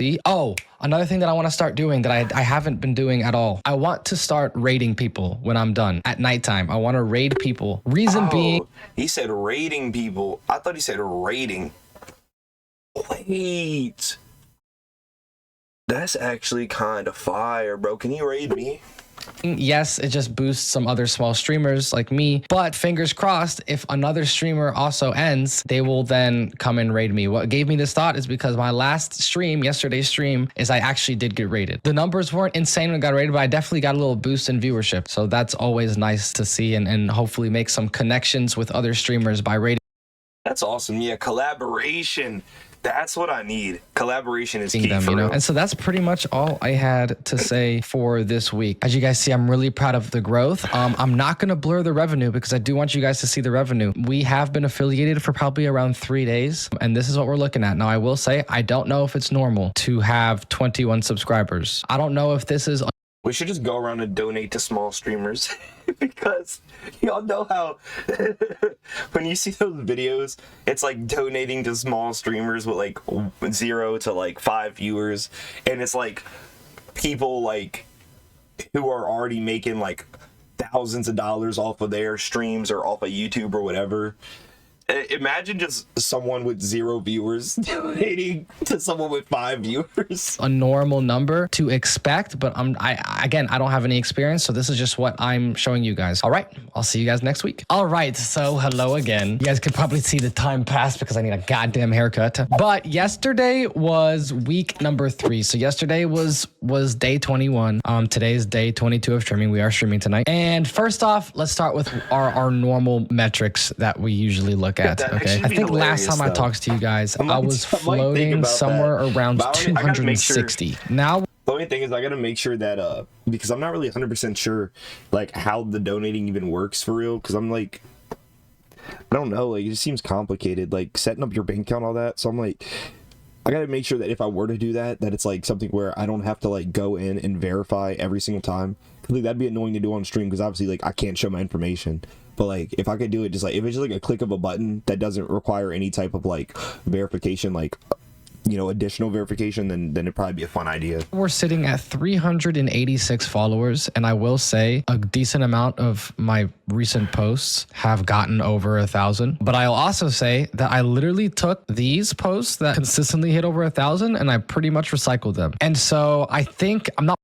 See? Oh, another thing that I want to start doing that I haven't been doing at all. I want to start raiding people when I'm done at nighttime. I want to raid people. Reason being... He said raiding people. I thought he said raiding. Wait. That's actually kind of fire, bro. Can you raid me? Yes, it just boosts some other small streamers like me, but fingers crossed, if another streamer also ends, they will then come and raid me. What gave me this thought is because my last stream, yesterday's stream, is I actually did get raided. The numbers weren't insane when I got raided, but I definitely got a little boost in viewership. So that's always nice to see and hopefully make some connections with other streamers by raiding. That's awesome. Yeah, collaboration. That's what I need. Collaboration is seeing key them, for you know. real. And so that's pretty much all I had to say for this week. As you guys see, I'm really proud of the growth. I'm not going to blur the revenue because I do want you guys to see the revenue. We have been affiliated for probably around 3 days, and this is what we're looking at. Now, I will say, I don't know if it's normal to have 21 subscribers. I don't know if this is... We should just go around and donate to small streamers because y'all know how when you see those videos, it's like donating to small streamers with like 0 to like 5 viewers, and it's like people like who are already making like thousands of dollars off of their streams or off of YouTube or whatever. Imagine just someone with 0 viewers donating to someone with 5 viewers. a normal number to expect, but again, I don't have any experience, so this is just what I'm showing you guys. All right, I'll see you guys next week. All right, so hello again. You guys could probably see the time pass because I need a goddamn haircut. But yesterday was week number 3. So yesterday was day 21. Today's day 22 of streaming. We are streaming tonight. And first off, let's start with our normal metrics that we usually look at. That Okay, should I be think last hilarious, time I though. talked to you guys, I might I was think floating about somewhere that. around But I gotta make sure- 260. Now The only thing is I gotta make sure that because I'm not really 100% sure like how the donating even works for real, because I'm like, I don't know, like it just seems complicated, like setting up your bank account, all that. So I'm like, I gotta make sure that if I were to do that, that it's like something where I don't have to like go in and verify every single time. Like, that'd be annoying to do on stream because obviously like I can't show my information. But like if I could do it just like if it's just like a click of a button that doesn't require any type of like verification, like, you know, additional verification, then it'd probably be a fun idea. we're sitting at 386 followers, and I will say a decent amount of my recent posts have gotten over 1,000. But I'll also say that I literally took these posts that consistently hit over 1,000 and I pretty much recycled them. And so I think I'm not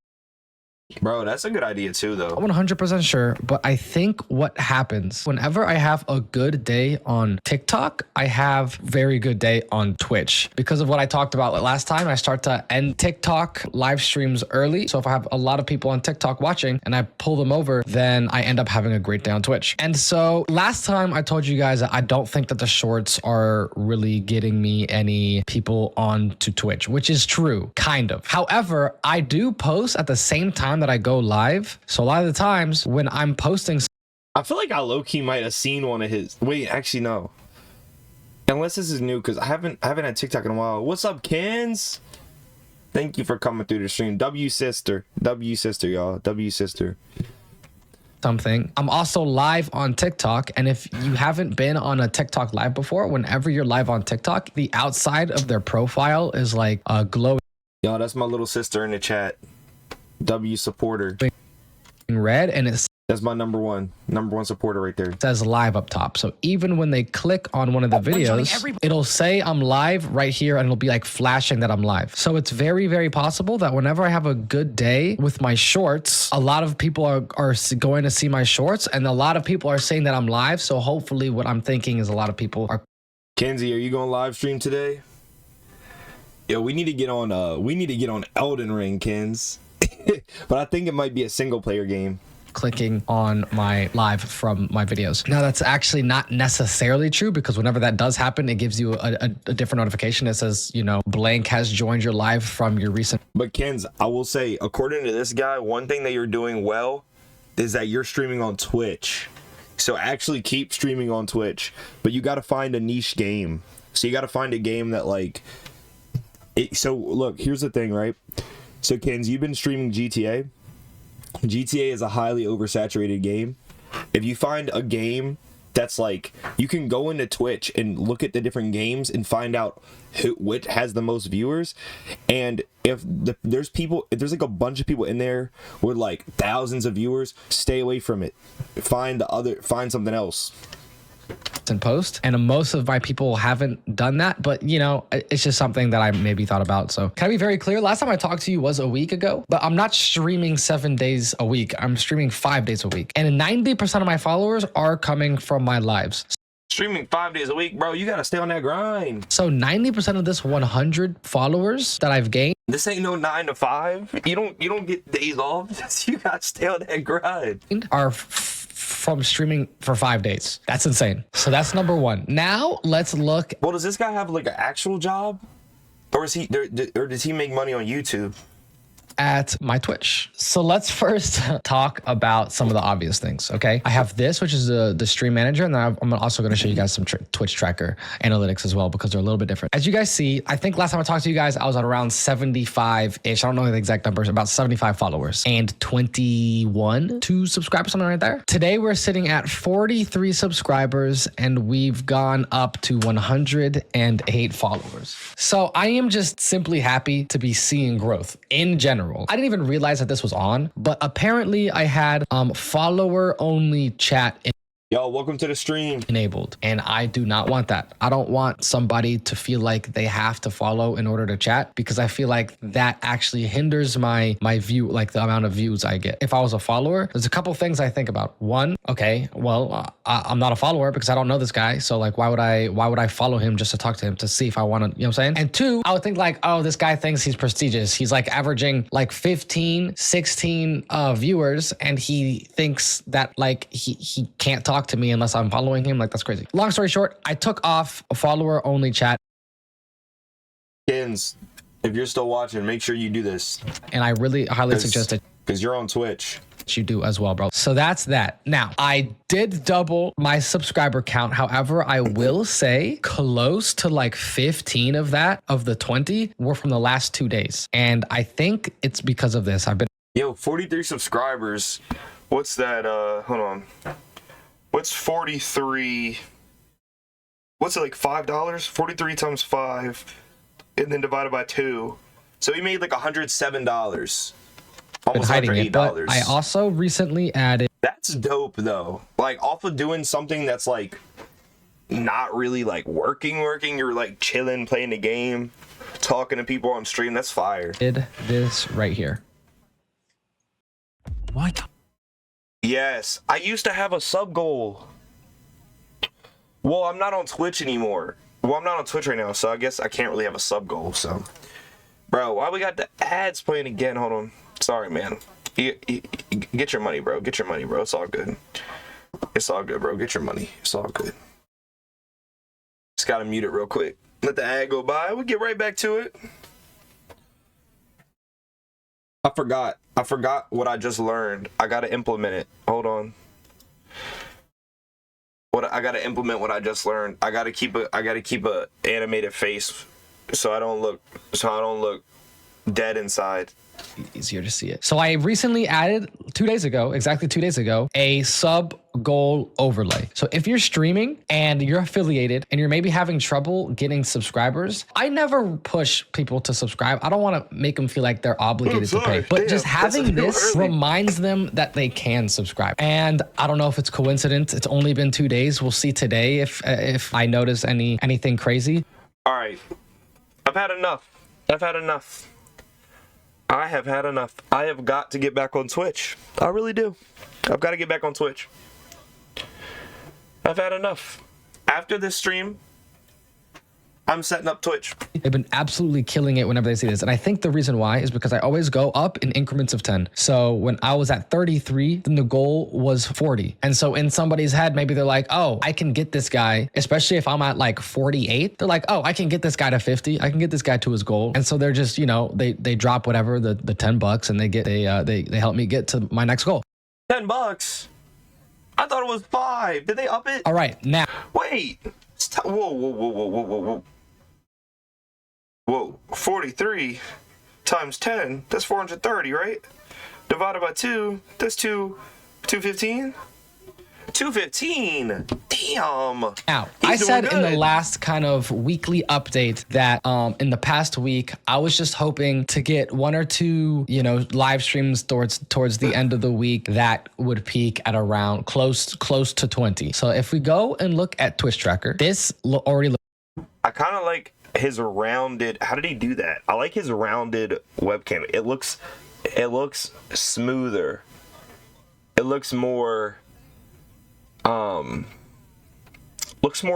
Bro, that's a good idea too, though. 100% sure, but I think what happens whenever I have a good day on TikTok, I have very good day on Twitch because of what I talked about last time. I start to end TikTok live streams early. So if I have a lot of people on TikTok watching and I pull them over, then I end up having a great day on Twitch. And so last time I told you guys that I don't think that the shorts are really getting me any people on to Twitch, which is true, kind of. However, I do post at the same time that I go live. So a lot of the times when I'm posting, I feel like I low-key might have seen one of his. Wait, actually no. Unless this is new, because I haven't had TikTok in a while. What's up, Kens? Thank you for coming through the stream. W sister, y'all. W sister. something. I'm also live on TikTok. And if you haven't been on a TikTok live before, whenever you're live on TikTok, the outside of their profile is like a glowing Yo, that's my little sister in the chat. W supporter. red, and That's my number one supporter right there. says live up top. So even when they click on one of the videos, it'll say I'm live right here, and it'll be like flashing that I'm live. So it's very, very possible that whenever I have a good day with my shorts, a lot of people are going to see my shorts, and a lot of people are saying that I'm live. So hopefully what I'm thinking is a lot of people are. Kenzie, are you going live stream today? Yo, we need to get on Elden Ring, Kens. But I think it might be a single player game. Clicking on my live from my videos. Now that's actually not necessarily true, because whenever that does happen, it gives you a different notification that says, you know, blank has joined your live from your recent. But Kens, I will say, according to this guy, one thing that you're doing well is that you're streaming on Twitch. So actually keep streaming on Twitch, but you got to find a niche game. So you got to find a game that like it. So look, here's the thing, right? So Kens, you've been streaming GTA. GTA is a highly oversaturated game. If you find a game that's like, you can go into Twitch and look at the different games and find out which has the most viewers. And if there's like a bunch of people in there with like thousands of viewers, stay away from it. Find something else. And post, and most of my people haven't done that, but you know, it's just something that I maybe thought about. So can I be very clear? Last time I talked to you was a week ago, but I'm not streaming 7 days a week. I'm streaming 5 days a week, and 90% of my followers are coming from my lives. Streaming 5 days a week, bro. You gotta stay on that grind. So 90% of this 100 followers that I've gained, This ain't no 9 to 5. You don't get days off. You gotta stay on that grind. are from streaming for 5 days. That's insane. So that's number one. Now let's look Well, does this guy have like an actual job, or is he, or does he make money on YouTube? at my Twitch. So let's first talk about some of the obvious things, okay? I have this, which is the stream manager, and then I'm also gonna show you guys some Twitch tracker analytics as well, because they're a little bit different. As you guys see, I think last time I talked to you guys, I was at around 75-ish. I don't know the exact numbers, about 75 followers and 2 subscribers, something right there. Today, we're sitting at 43 subscribers, and we've gone up to 108 followers. So I am just simply happy to be seeing growth in general. I didn't even realize that this was on, but apparently I had follower only chat Yo, welcome to the stream. enabled, and I do not want that. I don't want somebody to feel like they have to follow in order to chat, because I feel like that actually hinders my view, like the amount of views I get. If I was a follower, there's a couple things I think about. One, okay, well, I'm not a follower because I don't know this guy, so like why would I follow him just to talk to him to see if I want to, you know what I'm saying? And two, I would think like, oh, this guy thinks he's prestigious. He's like averaging like 15, 16 viewers, and he thinks that like he can't talk to me unless I'm following him. Like, that's crazy. Long story short, I took off a follower only chat, Kins, if you're still watching, make sure you do this, and I really highly suggest that because you're on Twitch. you do as well, bro. So that's that. Now, I did double my subscriber count. However, I will say close to like 15 of that, of the 20, were from the last 2 days. And I think it's because of this. I've been... Yo, 43 subscribers. What's that? Hold on. What's 43? What's it, like $5? 43 times 5, and then divided by 2. So he made like $107. Almost hiding it, but $108. I also recently added... That's dope though. Like off of doing something that's like not really like working. You're like chilling, playing the game, talking to people on stream. That's fire. did this right here. What? Yes, I used to have a sub goal. Well, I'm not on Twitch anymore. Well, I'm not on Twitch right now, so I guess I can't really have a sub goal. So, bro, why we got the ads playing again? Hold on. Sorry, man. Get your money, bro. Get your money, bro. It's all good. It's all good, bro. Get your money. It's all good. Just gotta mute it real quick. Let the ad go by. We'll get right back to it. I forgot what I just learned. I gotta implement it. Hold on. I gotta implement what I just learned. I gotta keep a animated face so I don't look dead inside. Easier to see it. So I recently added 2 days ago, exactly 2 days ago, a sub goal overlay. So if you're streaming and you're affiliated and you're maybe having trouble getting subscribers, I never push people to subscribe. I don't want to make them feel like they're obligated to pay, but just having this reminds them that they can subscribe. And I don't know if it's coincidence. It's only been 2 days. We'll see today if I notice anything crazy. All right. I've had enough. I have had enough. I have got to get back on Twitch. I really do. I've got to get back on Twitch. I've had enough. After this stream, I'm setting up Twitch. They've been absolutely killing it whenever they see this. And I think the reason why is because I always go up in increments of 10. So when I was at 33, then the goal was 40. And so in somebody's head, maybe they're like, oh, I can get this guy, especially if I'm at like 48. They're like, oh, I can get this guy to 50. I can get this guy to his goal. And so they're just, you know, they drop whatever, the $10, and they help me get to my next goal. $10? I thought it was 5. Did they up it? All right, now. Wait. Whoa. Whoa, 43 times 10, that's 430, right? Divided by 2, that's 215? 215? Damn. Now, I said in the last kind of weekly update that in the past week, I was just hoping to get 1 or 2, you know, live streams towards the end of the week that would peak at around close to 20. So if we go and look at Twitch tracker, this already looks... I kind of like his rounded, how did he do that? I like his rounded webcam. It looks smoother. It looks more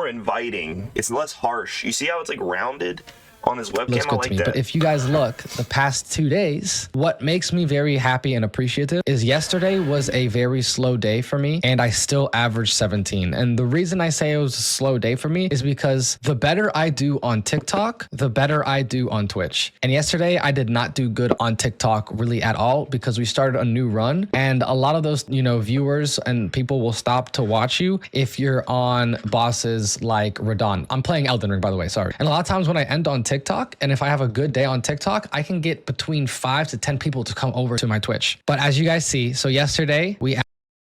inviting. It's less harsh. You see how it's like rounded on his webcam. Looks I good like to me. that. But if you guys look, the past 2 days, what makes me very happy and appreciative is yesterday was a very slow day for me, and I still averaged 17. And the reason I say it was a slow day for me is because the better I do on TikTok, the better I do on Twitch. And yesterday I did not do good on TikTok really at all because we started a new run, and a lot of those, viewers and people will stop to watch you if you're on bosses like Radon. I'm playing Elden Ring, by the way, sorry. And a lot of times when I end on TikTok, and if I have a good day on TikTok, I can get between 5 to 10 people to come over to my Twitch. But as you guys see, so yesterday we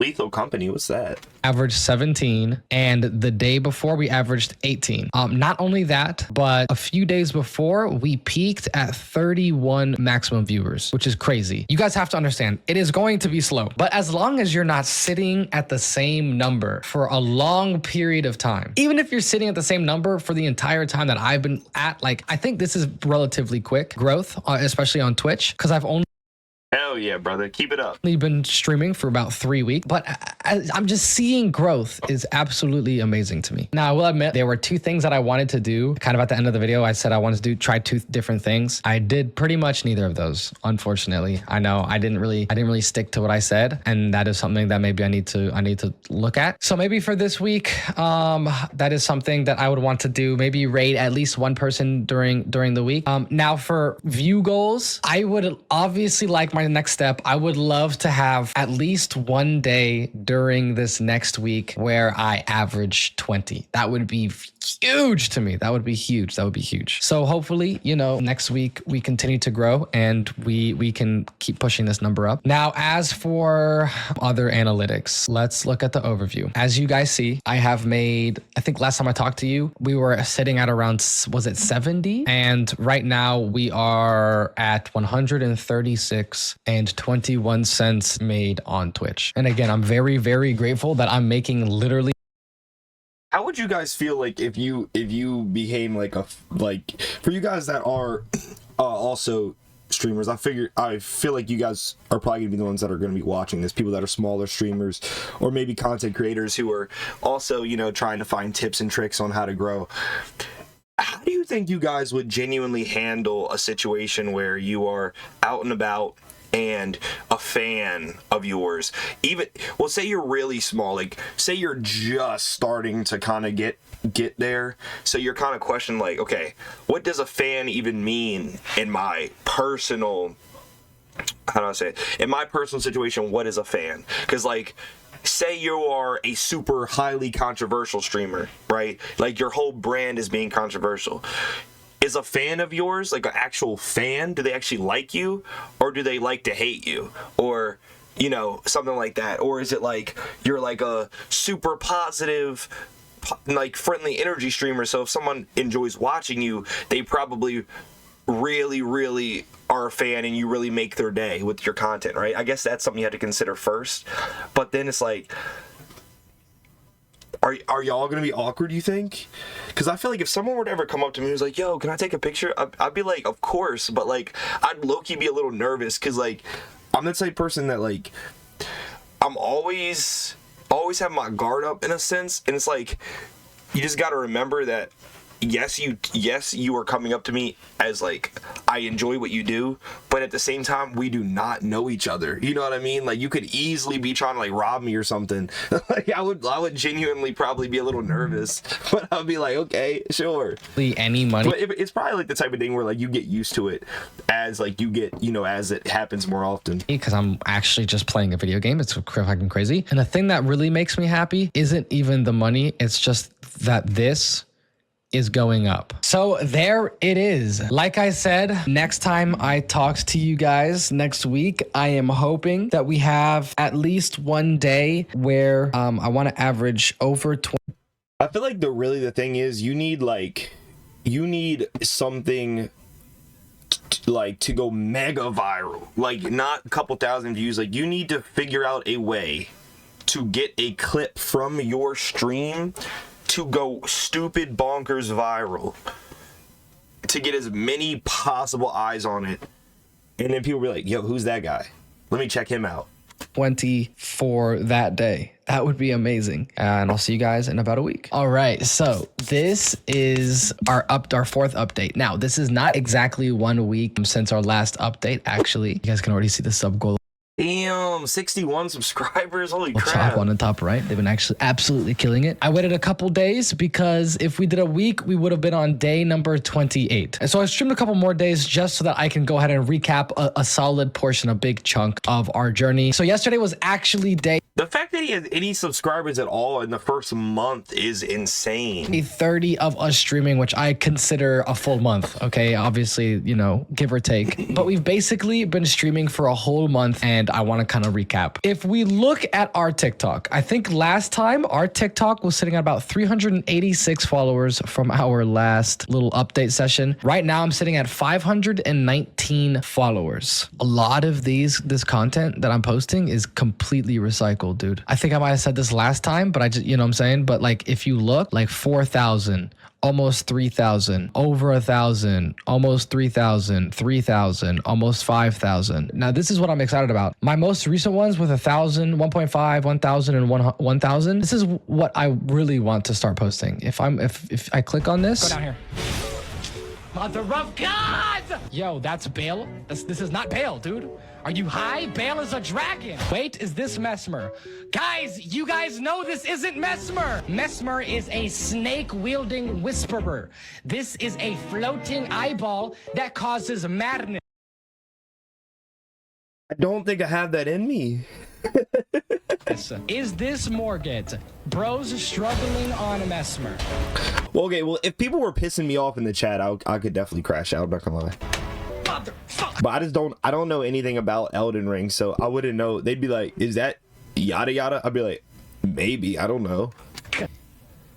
Lethal Company, what's that? averaged 17, and the day before we averaged 18. Not only that, but a few days before we peaked at 31 maximum viewers, which is crazy. You guys have to understand, it is going to be slow, but as long as you're not sitting at the same number for a long period of time, even if you're sitting at the same number for the entire time that I've been at, like, I think this is relatively quick growth, especially on Twitch, because I've only Hell yeah, brother. Keep it up. been streaming for about 3 weeks, but I'm just seeing growth is absolutely amazing to me. Now, I will admit there were 2 things that I wanted to do. Kind of at the end of the video, I said I wanted to try 2 different things. I did pretty much neither of those, unfortunately. I know I didn't really stick to what I said, and that is something that maybe I need to look at. So maybe for this week, that is something that I would want to do. Maybe raid at least 1 person during the week. Now for view goals, I would obviously like my next step. I would love to have at least 1 day during this next week where I average 20. That would be huge to me. That would be huge. That would be huge. So hopefully, next week we continue to grow and we can keep pushing this number up. Now, as for other analytics, let's look at the overview. As you guys see, I have made, I think last time I talked to you, we were sitting at around, was it 70? And right now we are at 136 and 21 cents made on Twitch. And again, I'm very, very grateful that I'm making literally. How would you guys feel like if you became like for you guys that are also streamers? I feel like you guys are probably gonna be the ones that are gonna be watching this. People that are smaller streamers or maybe content creators who are also trying to find tips and tricks on how to grow. How do you think you guys would genuinely handle a situation where you are out and about and a fan of yours, say you're really small, like say you're just starting to kind of get there, so you're kind of questioning like, okay, what does a fan even mean in my personal, how do I say it, in my personal situation? What is a fan? Because like, say you are a super highly controversial streamer, right? Like your whole brand is being controversial. Is a fan of yours like an actual fan? Do they actually like you, or do they like to hate you, or something like that? Or is it like you're like a super positive, like friendly energy streamer, so if someone enjoys watching you, they probably really, really are a fan and you really make their day with your content, right? I guess that's something you have to consider first. But then it's like, Are y'all gonna be awkward, you think? Because I feel like if someone were to ever come up to me who's like, yo, can I take a picture? I'd be like, of course, but like, I'd low-key be a little nervous because like, I'm the type of person that like, I'm always have my guard up in a sense, and it's like, you just gotta remember that yes, you are coming up to me as like, I enjoy what you do, but at the same time, we do not know each other. You know what I mean? Like, you could easily be trying to like rob me or something. Like, I would genuinely probably be a little nervous, but I'll be like, okay, sure. Any money. But it's probably like the type of thing where like you get used to it as like you get, as it happens more often. Because I'm actually just playing a video game. It's fucking crazy. And the thing that really makes me happy isn't even the money. It's just that this is going up. So there it is. Like I said, next time I talk to you guys next week, I am hoping that we have at least 1 day where I want to average over 20. I feel like the thing is you need something like to go mega viral, like not a couple thousand views. Like you need to figure out a way to get a clip from your stream to go stupid bonkers viral, to get as many possible eyes on it, and then people be like, yo, who's that guy? Let me check him out. 20 for that day. That would be amazing. And I'll see you guys in about a week. All right, so this is our fourth update. Now, this is not exactly 1 week since our last update. Actually, you guys can already see the sub goal. Damn, 61 subscribers. Holy Top crap. on the top right. They've been actually absolutely killing it. I waited a couple days because if we did a week, we would have been on day number 28. And so I streamed a couple more days just so that I can go ahead and recap a solid portion, a big chunk of our journey. So yesterday was actually day The fact that he has any subscribers at all in the first month is insane. 30 of us streaming, which I consider a full month. Okay, obviously, you know, give or take. But we've basically been streaming for a whole month, and I want to kind of recap. If we look at our TikTok, I think last time our TikTok was sitting at about 386 followers from our last little update session. Right now, I'm sitting at 519 followers. A lot of this content that I'm posting is completely recycled, dude. I think I might have said this last time, but I just, you know what I'm saying? But like, if you look, like 4,000, almost 3,000, over 1,000, almost 3,000, 3,000, almost 5,000. Now, this is what I'm excited about. My most recent ones with 1,000, 1.5, 1,000, and 1,000. This is what I really want to start posting. If I click on this. Go down here. Mother of God! Yo, that's Bale. This is not Bale, dude. Are you high? Bale is a dragon. Wait, is this Mesmer? Guys, you guys know this isn't Mesmer. Mesmer is a snake-wielding whisperer. This is a floating eyeball that causes madness. I don't think I have that in me. Is this Morgan? Bros struggling on Mesmer. Well, okay, well, if people were pissing me off in the chat, I could definitely crash out, I'm not gonna lie. But I don't know anything about Elden Ring, so I wouldn't know. They'd be like, is that yada yada? I'd be like, maybe, I don't know.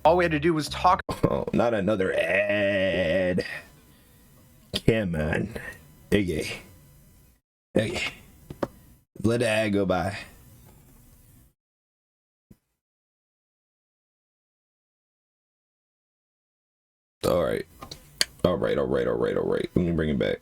All we had to do was talk. Oh, not another ad. Come on. Okay. Let the ad go by. All right. Let me bring it back.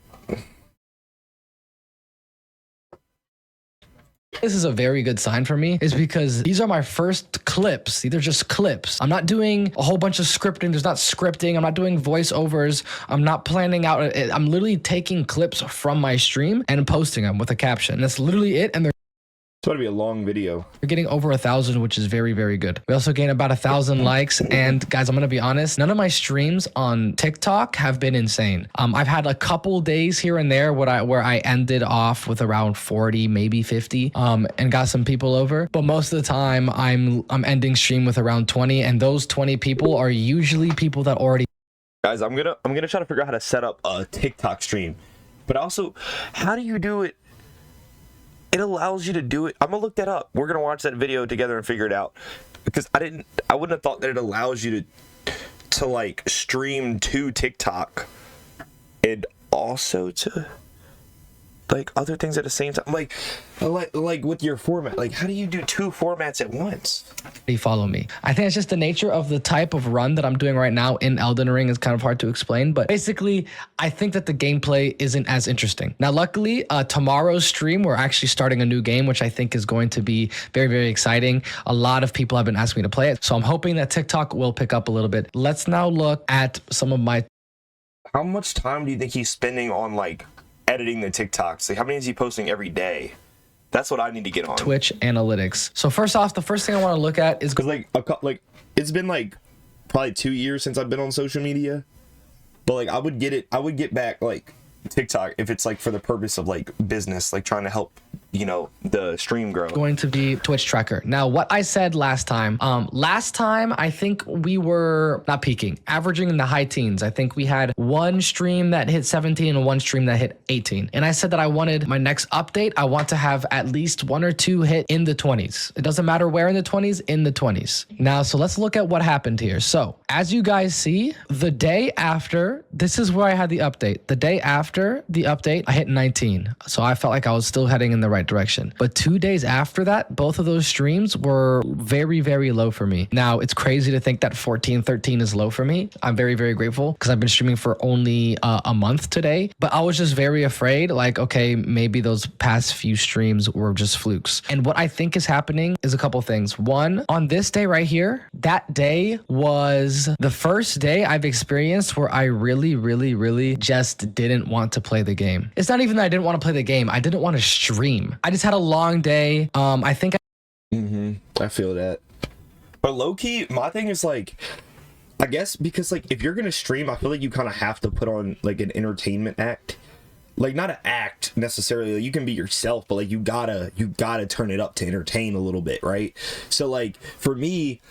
This is a very good sign for me, is because these are my first clips. These are just clips. I'm not doing a whole bunch of scripting. There's not scripting. I'm not doing voiceovers. I'm not planning out. I'm literally taking clips from my stream and posting them with a caption. That's literally it. And It's going to be a long video. we're getting over 1,000, which is very, very good. We also gained about 1,000 likes. And guys, I'm going to be honest, none of my streams on TikTok have been insane. I've had a couple days here and there where I ended off with around 40, maybe 50, and got some people over. But most of the time I'm ending stream with around 20. And those 20 people are usually people that already. Guys, I'm gonna try to figure out how to set up a TikTok stream. But also, how do you do it? It allows you to do it. I'm gonna look that up. We're gonna watch that video together and figure it out. Because I wouldn't have thought that it allows you to like stream to TikTok and also to like other things at the same time. Like with your format. Like, how do you do two formats at once? Follow me. I think it's just the nature of the type of run that I'm doing right now in Elden Ring is kind of hard to explain, but basically I think that the gameplay isn't as interesting. Now, luckily, tomorrow's stream, we're actually starting a new game, which I think is going to be very, very exciting. A lot of people have been asking me to play it, so I'm hoping that TikTok will pick up a little bit. Let's now look at some of my... How much time do you think he's spending on like editing the TikToks? Like, how many is he posting every day? That's what I need to get on. Twitch analytics. So first off, the first thing I want to look at is... Because like it's been like probably 2 years since I've been on social media, but like I would get back like TikTok if it's like for the purpose of like business, like trying to help, you know, the stream grow. Going to be Twitch tracker. Now, what I said last time I think we were not peaking, averaging in the high teens. I think we had one stream that hit 17 and one stream that hit 18. And I said that I wanted my next update, I want to have at least one or two hit in the 20s. It doesn't matter where in the 20s, in the 20s. Now, so let's look at what happened here. So as you guys see, the day after, this is where I had the update. The day after the update, I hit 19. So I felt like I was still heading in the right right direction. But 2 days after that, both of those streams were very, very low for me. Now, it's crazy to think that 14, 13 is low for me. I'm very, very grateful because I've been streaming for only a month today. But I was just very afraid, like, okay, maybe those past few streams were just flukes. And what I think is happening is a couple things. One, on this day right here, that day was the first day I've experienced where I really, really, really just didn't want to play the game. It's not even that I didn't want to play the game. I didn't want to stream. I just had a long day. I think I feel that. But low key, my thing is like, I guess because like if you're gonna stream, I feel like you kind of have to put on like an entertainment act. Like not an act necessarily. Like, you can be yourself, but like you gotta turn it up to entertain a little bit, right? So like for me,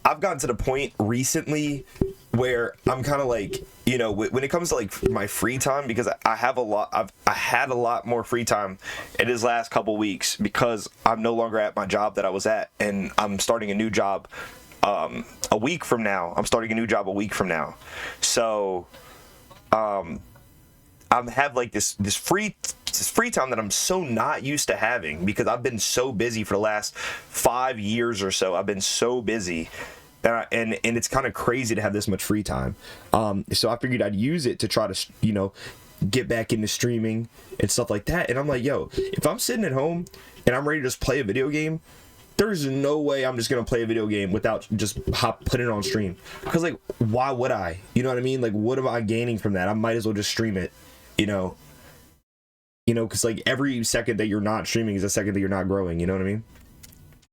I've gotten to the point recently where I'm kind of like, you know, when it comes to like my free time, because I had a lot more free time in his last couple weeks because I'm no longer at my job that I was at, and I'm starting a new job a week from now. So I have like this free time that I'm so not used to having because I've been so busy for the last 5 years or so. I've been so busy. And it's kind of crazy to have this much free time. So I figured I'd use it to try to, you know, get back into streaming and stuff like that. And I'm like, yo, if I'm sitting at home and I'm ready to just play a video game, there's no way I'm just going to play a video game without just putting it on stream. Because, like, why would I? You know what I mean? Like, what am I gaining from that? I might as well just stream it, you know? Because, like, every second that you're not streaming is a second that you're not growing. You know what I mean?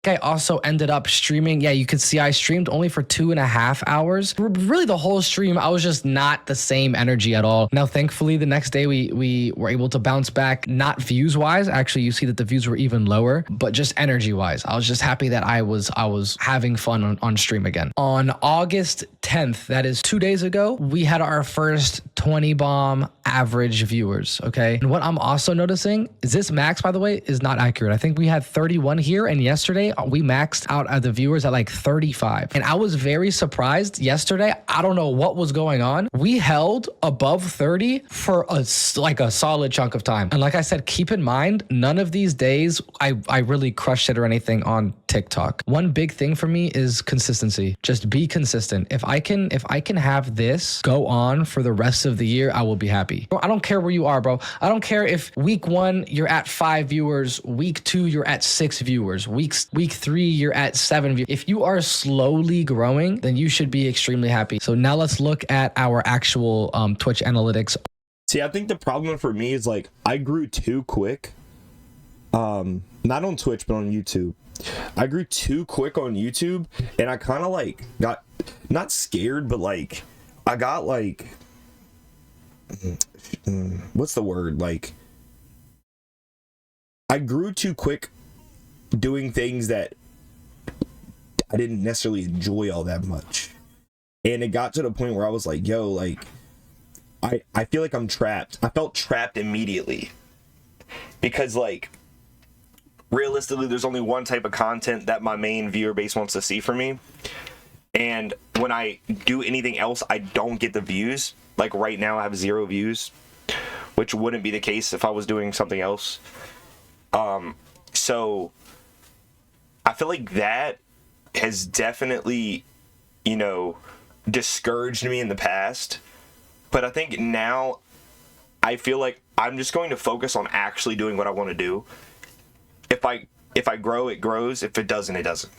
I also ended up streaming. Yeah, you could see I streamed only for 2.5 hours. Really, the whole stream, I was just not the same energy at all. Now, thankfully, the next day we were able to bounce back, not views wise. Actually, you see that the views were even lower, but just energy wise. I was just happy that I was having fun on stream again. On August 10th, that is 2 days ago, we had our first 20 bomb average viewers. Okay. And what I'm also noticing is this max, by the way, is not accurate. I think we had 31 here, and yesterday we maxed out at the viewers at like 35. And I was very surprised yesterday. I don't know what was going on. We held above 30 for a solid chunk of time. And like I said, keep in mind, none of these days I really crushed it or anything on TikTok. One big thing for me is consistency. Just be consistent. If I can have this go on for the rest of the year, I will be happy. I don't care where you are, bro. I don't care if week 1 you're at 5 viewers, week 2 you're at 6 viewers, week 3 you're at 7 viewers. If you are slowly growing, then you should be extremely happy. So now let's look at our actual Twitch analytics. See, I think the problem for me is like I grew too quick. Not on Twitch, but on YouTube. I grew too quick on YouTube, and I kind of like got not scared, but like I got like what's the word? Like I grew too quick doing things that I didn't necessarily enjoy all that much. And it got to the point where I was like, yo, like I feel like I'm trapped. I felt trapped immediately. Because like realistically, there's only one type of content that my main viewer base wants to see from me. And when I do anything else, I don't get the views. Like right now I have 0 views, which wouldn't be the case if I was doing something else. So I feel like that has definitely, you know, discouraged me in the past. But I think now I feel like I'm just going to focus on actually doing what I want to do. If I grow, it grows. If it doesn't, it doesn't.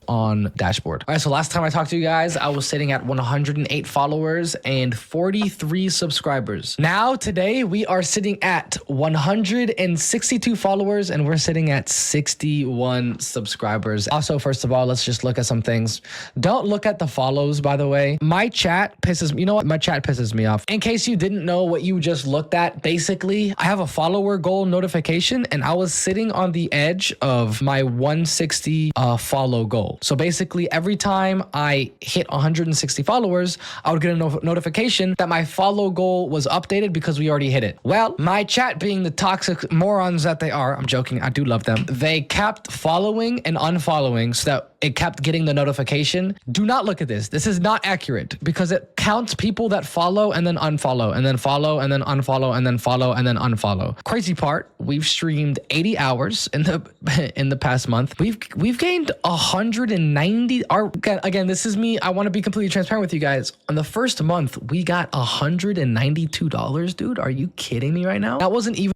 On dashboard. All right, so last time I talked to you guys, I was sitting at 108 followers and 43 subscribers. Now today we are sitting at 162 followers and we're sitting at 61 subscribers. Also, first of all, let's just look at some things. Don't look at the follows, by the way. My chat pisses me. You know what? My chat pisses me off. In case you didn't know what you just looked at, basically, I have a follower goal notification and I was sitting on the edge of my 160 follow goal. So basically, every time I hit 160 followers, I would get a notification that my follow goal was updated because we already hit it. Well, my chat being the toxic morons that they are, I'm joking, I do love them, they kept following and unfollowing so that it kept getting the notification. Do not look at this. This is not accurate because it counts people that follow and then unfollow and then follow and then unfollow and then follow and then unfollow. Crazy part, we've streamed 80 hours in the past month. We've gained 190. Again, this is me. I want to be completely transparent with you guys. On the first month, we got $192, dude. Are you kidding me right now? That wasn't even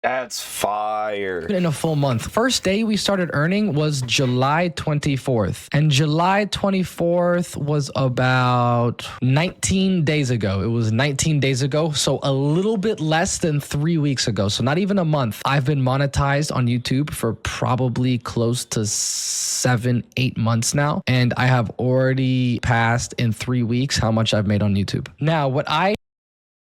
That's fire. in a full month. First day we started earning was July 24th. And July 24th was about 19 days ago. It was 19 days ago. So a little bit less than 3 weeks ago. So not even a month. I've been monetized on YouTube for probably close to 7-8 months now. And I have already passed in 3 weeks how much I've made on YouTube. Now, what I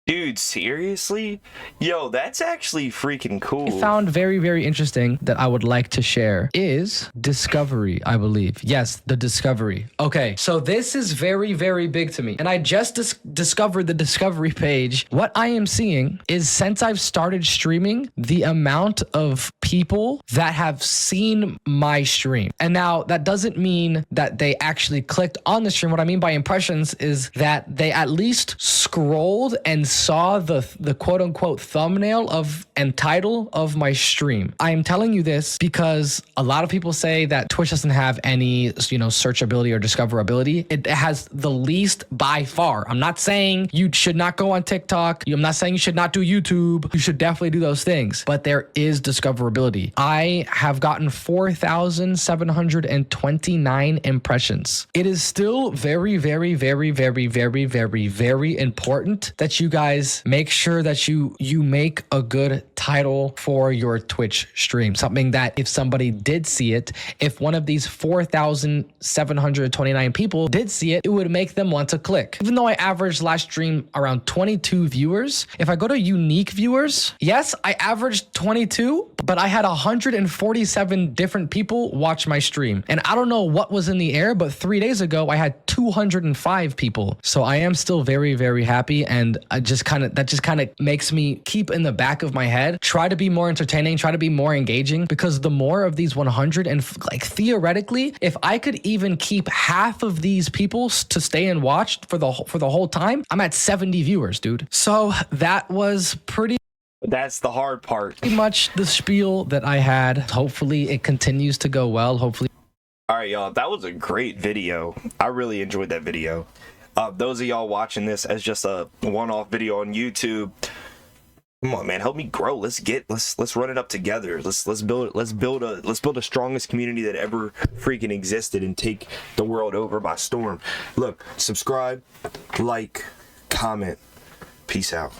Dude, seriously? Yo, that's actually freaking cool. found very, very interesting that I would like to share is discovery, I believe. Yes, the discovery. Okay, so this is very, very big to me. And I just discovered the discovery page. What I am seeing is since I've started streaming, the amount of people that have seen my stream. And now that doesn't mean that they actually clicked on the stream. What I mean by impressions is that they at least scrolled and saw the quote unquote thumbnail of and title of my stream. I am telling you this because a lot of people say that Twitch doesn't have any, searchability or discoverability. It has the least by far. I'm not saying you should not go on TikTok. I'm not saying you should not do YouTube. You should definitely do those things, but there is discoverability. I have gotten 4,729 impressions. It is still very, very, very, very, very, very, very important that you guys make sure that you make a good title for your Twitch stream. Something that if somebody did see it, if one of these 4,729 people did see it, it would make them want to click. Even though I averaged last stream around 22 viewers, if I go to unique viewers, yes, I averaged 22, but I had 147 different people watch my stream. And I don't know what was in the air, but 3 days ago, I had 205 people. So I am still very, very happy. And that just kind of makes me keep in the back of my head, try to be more entertaining, try to be more engaging, because the more of these 100 and theoretically, if I could even keep half of these people to stay and watch for the whole time, I'm at 70 viewers, dude. So that was pretty. That's the hard part. Pretty much the spiel that I had. Hopefully it continues to go well. Hopefully. All right, y'all. That was a great video. I really enjoyed that video. Those of y'all watching this as just a one-off video on YouTube, come on, man, help me grow. Let's run it up together. Let's build the strongest community that ever freaking existed and take the world over by storm. Look, subscribe, like, comment. Peace out.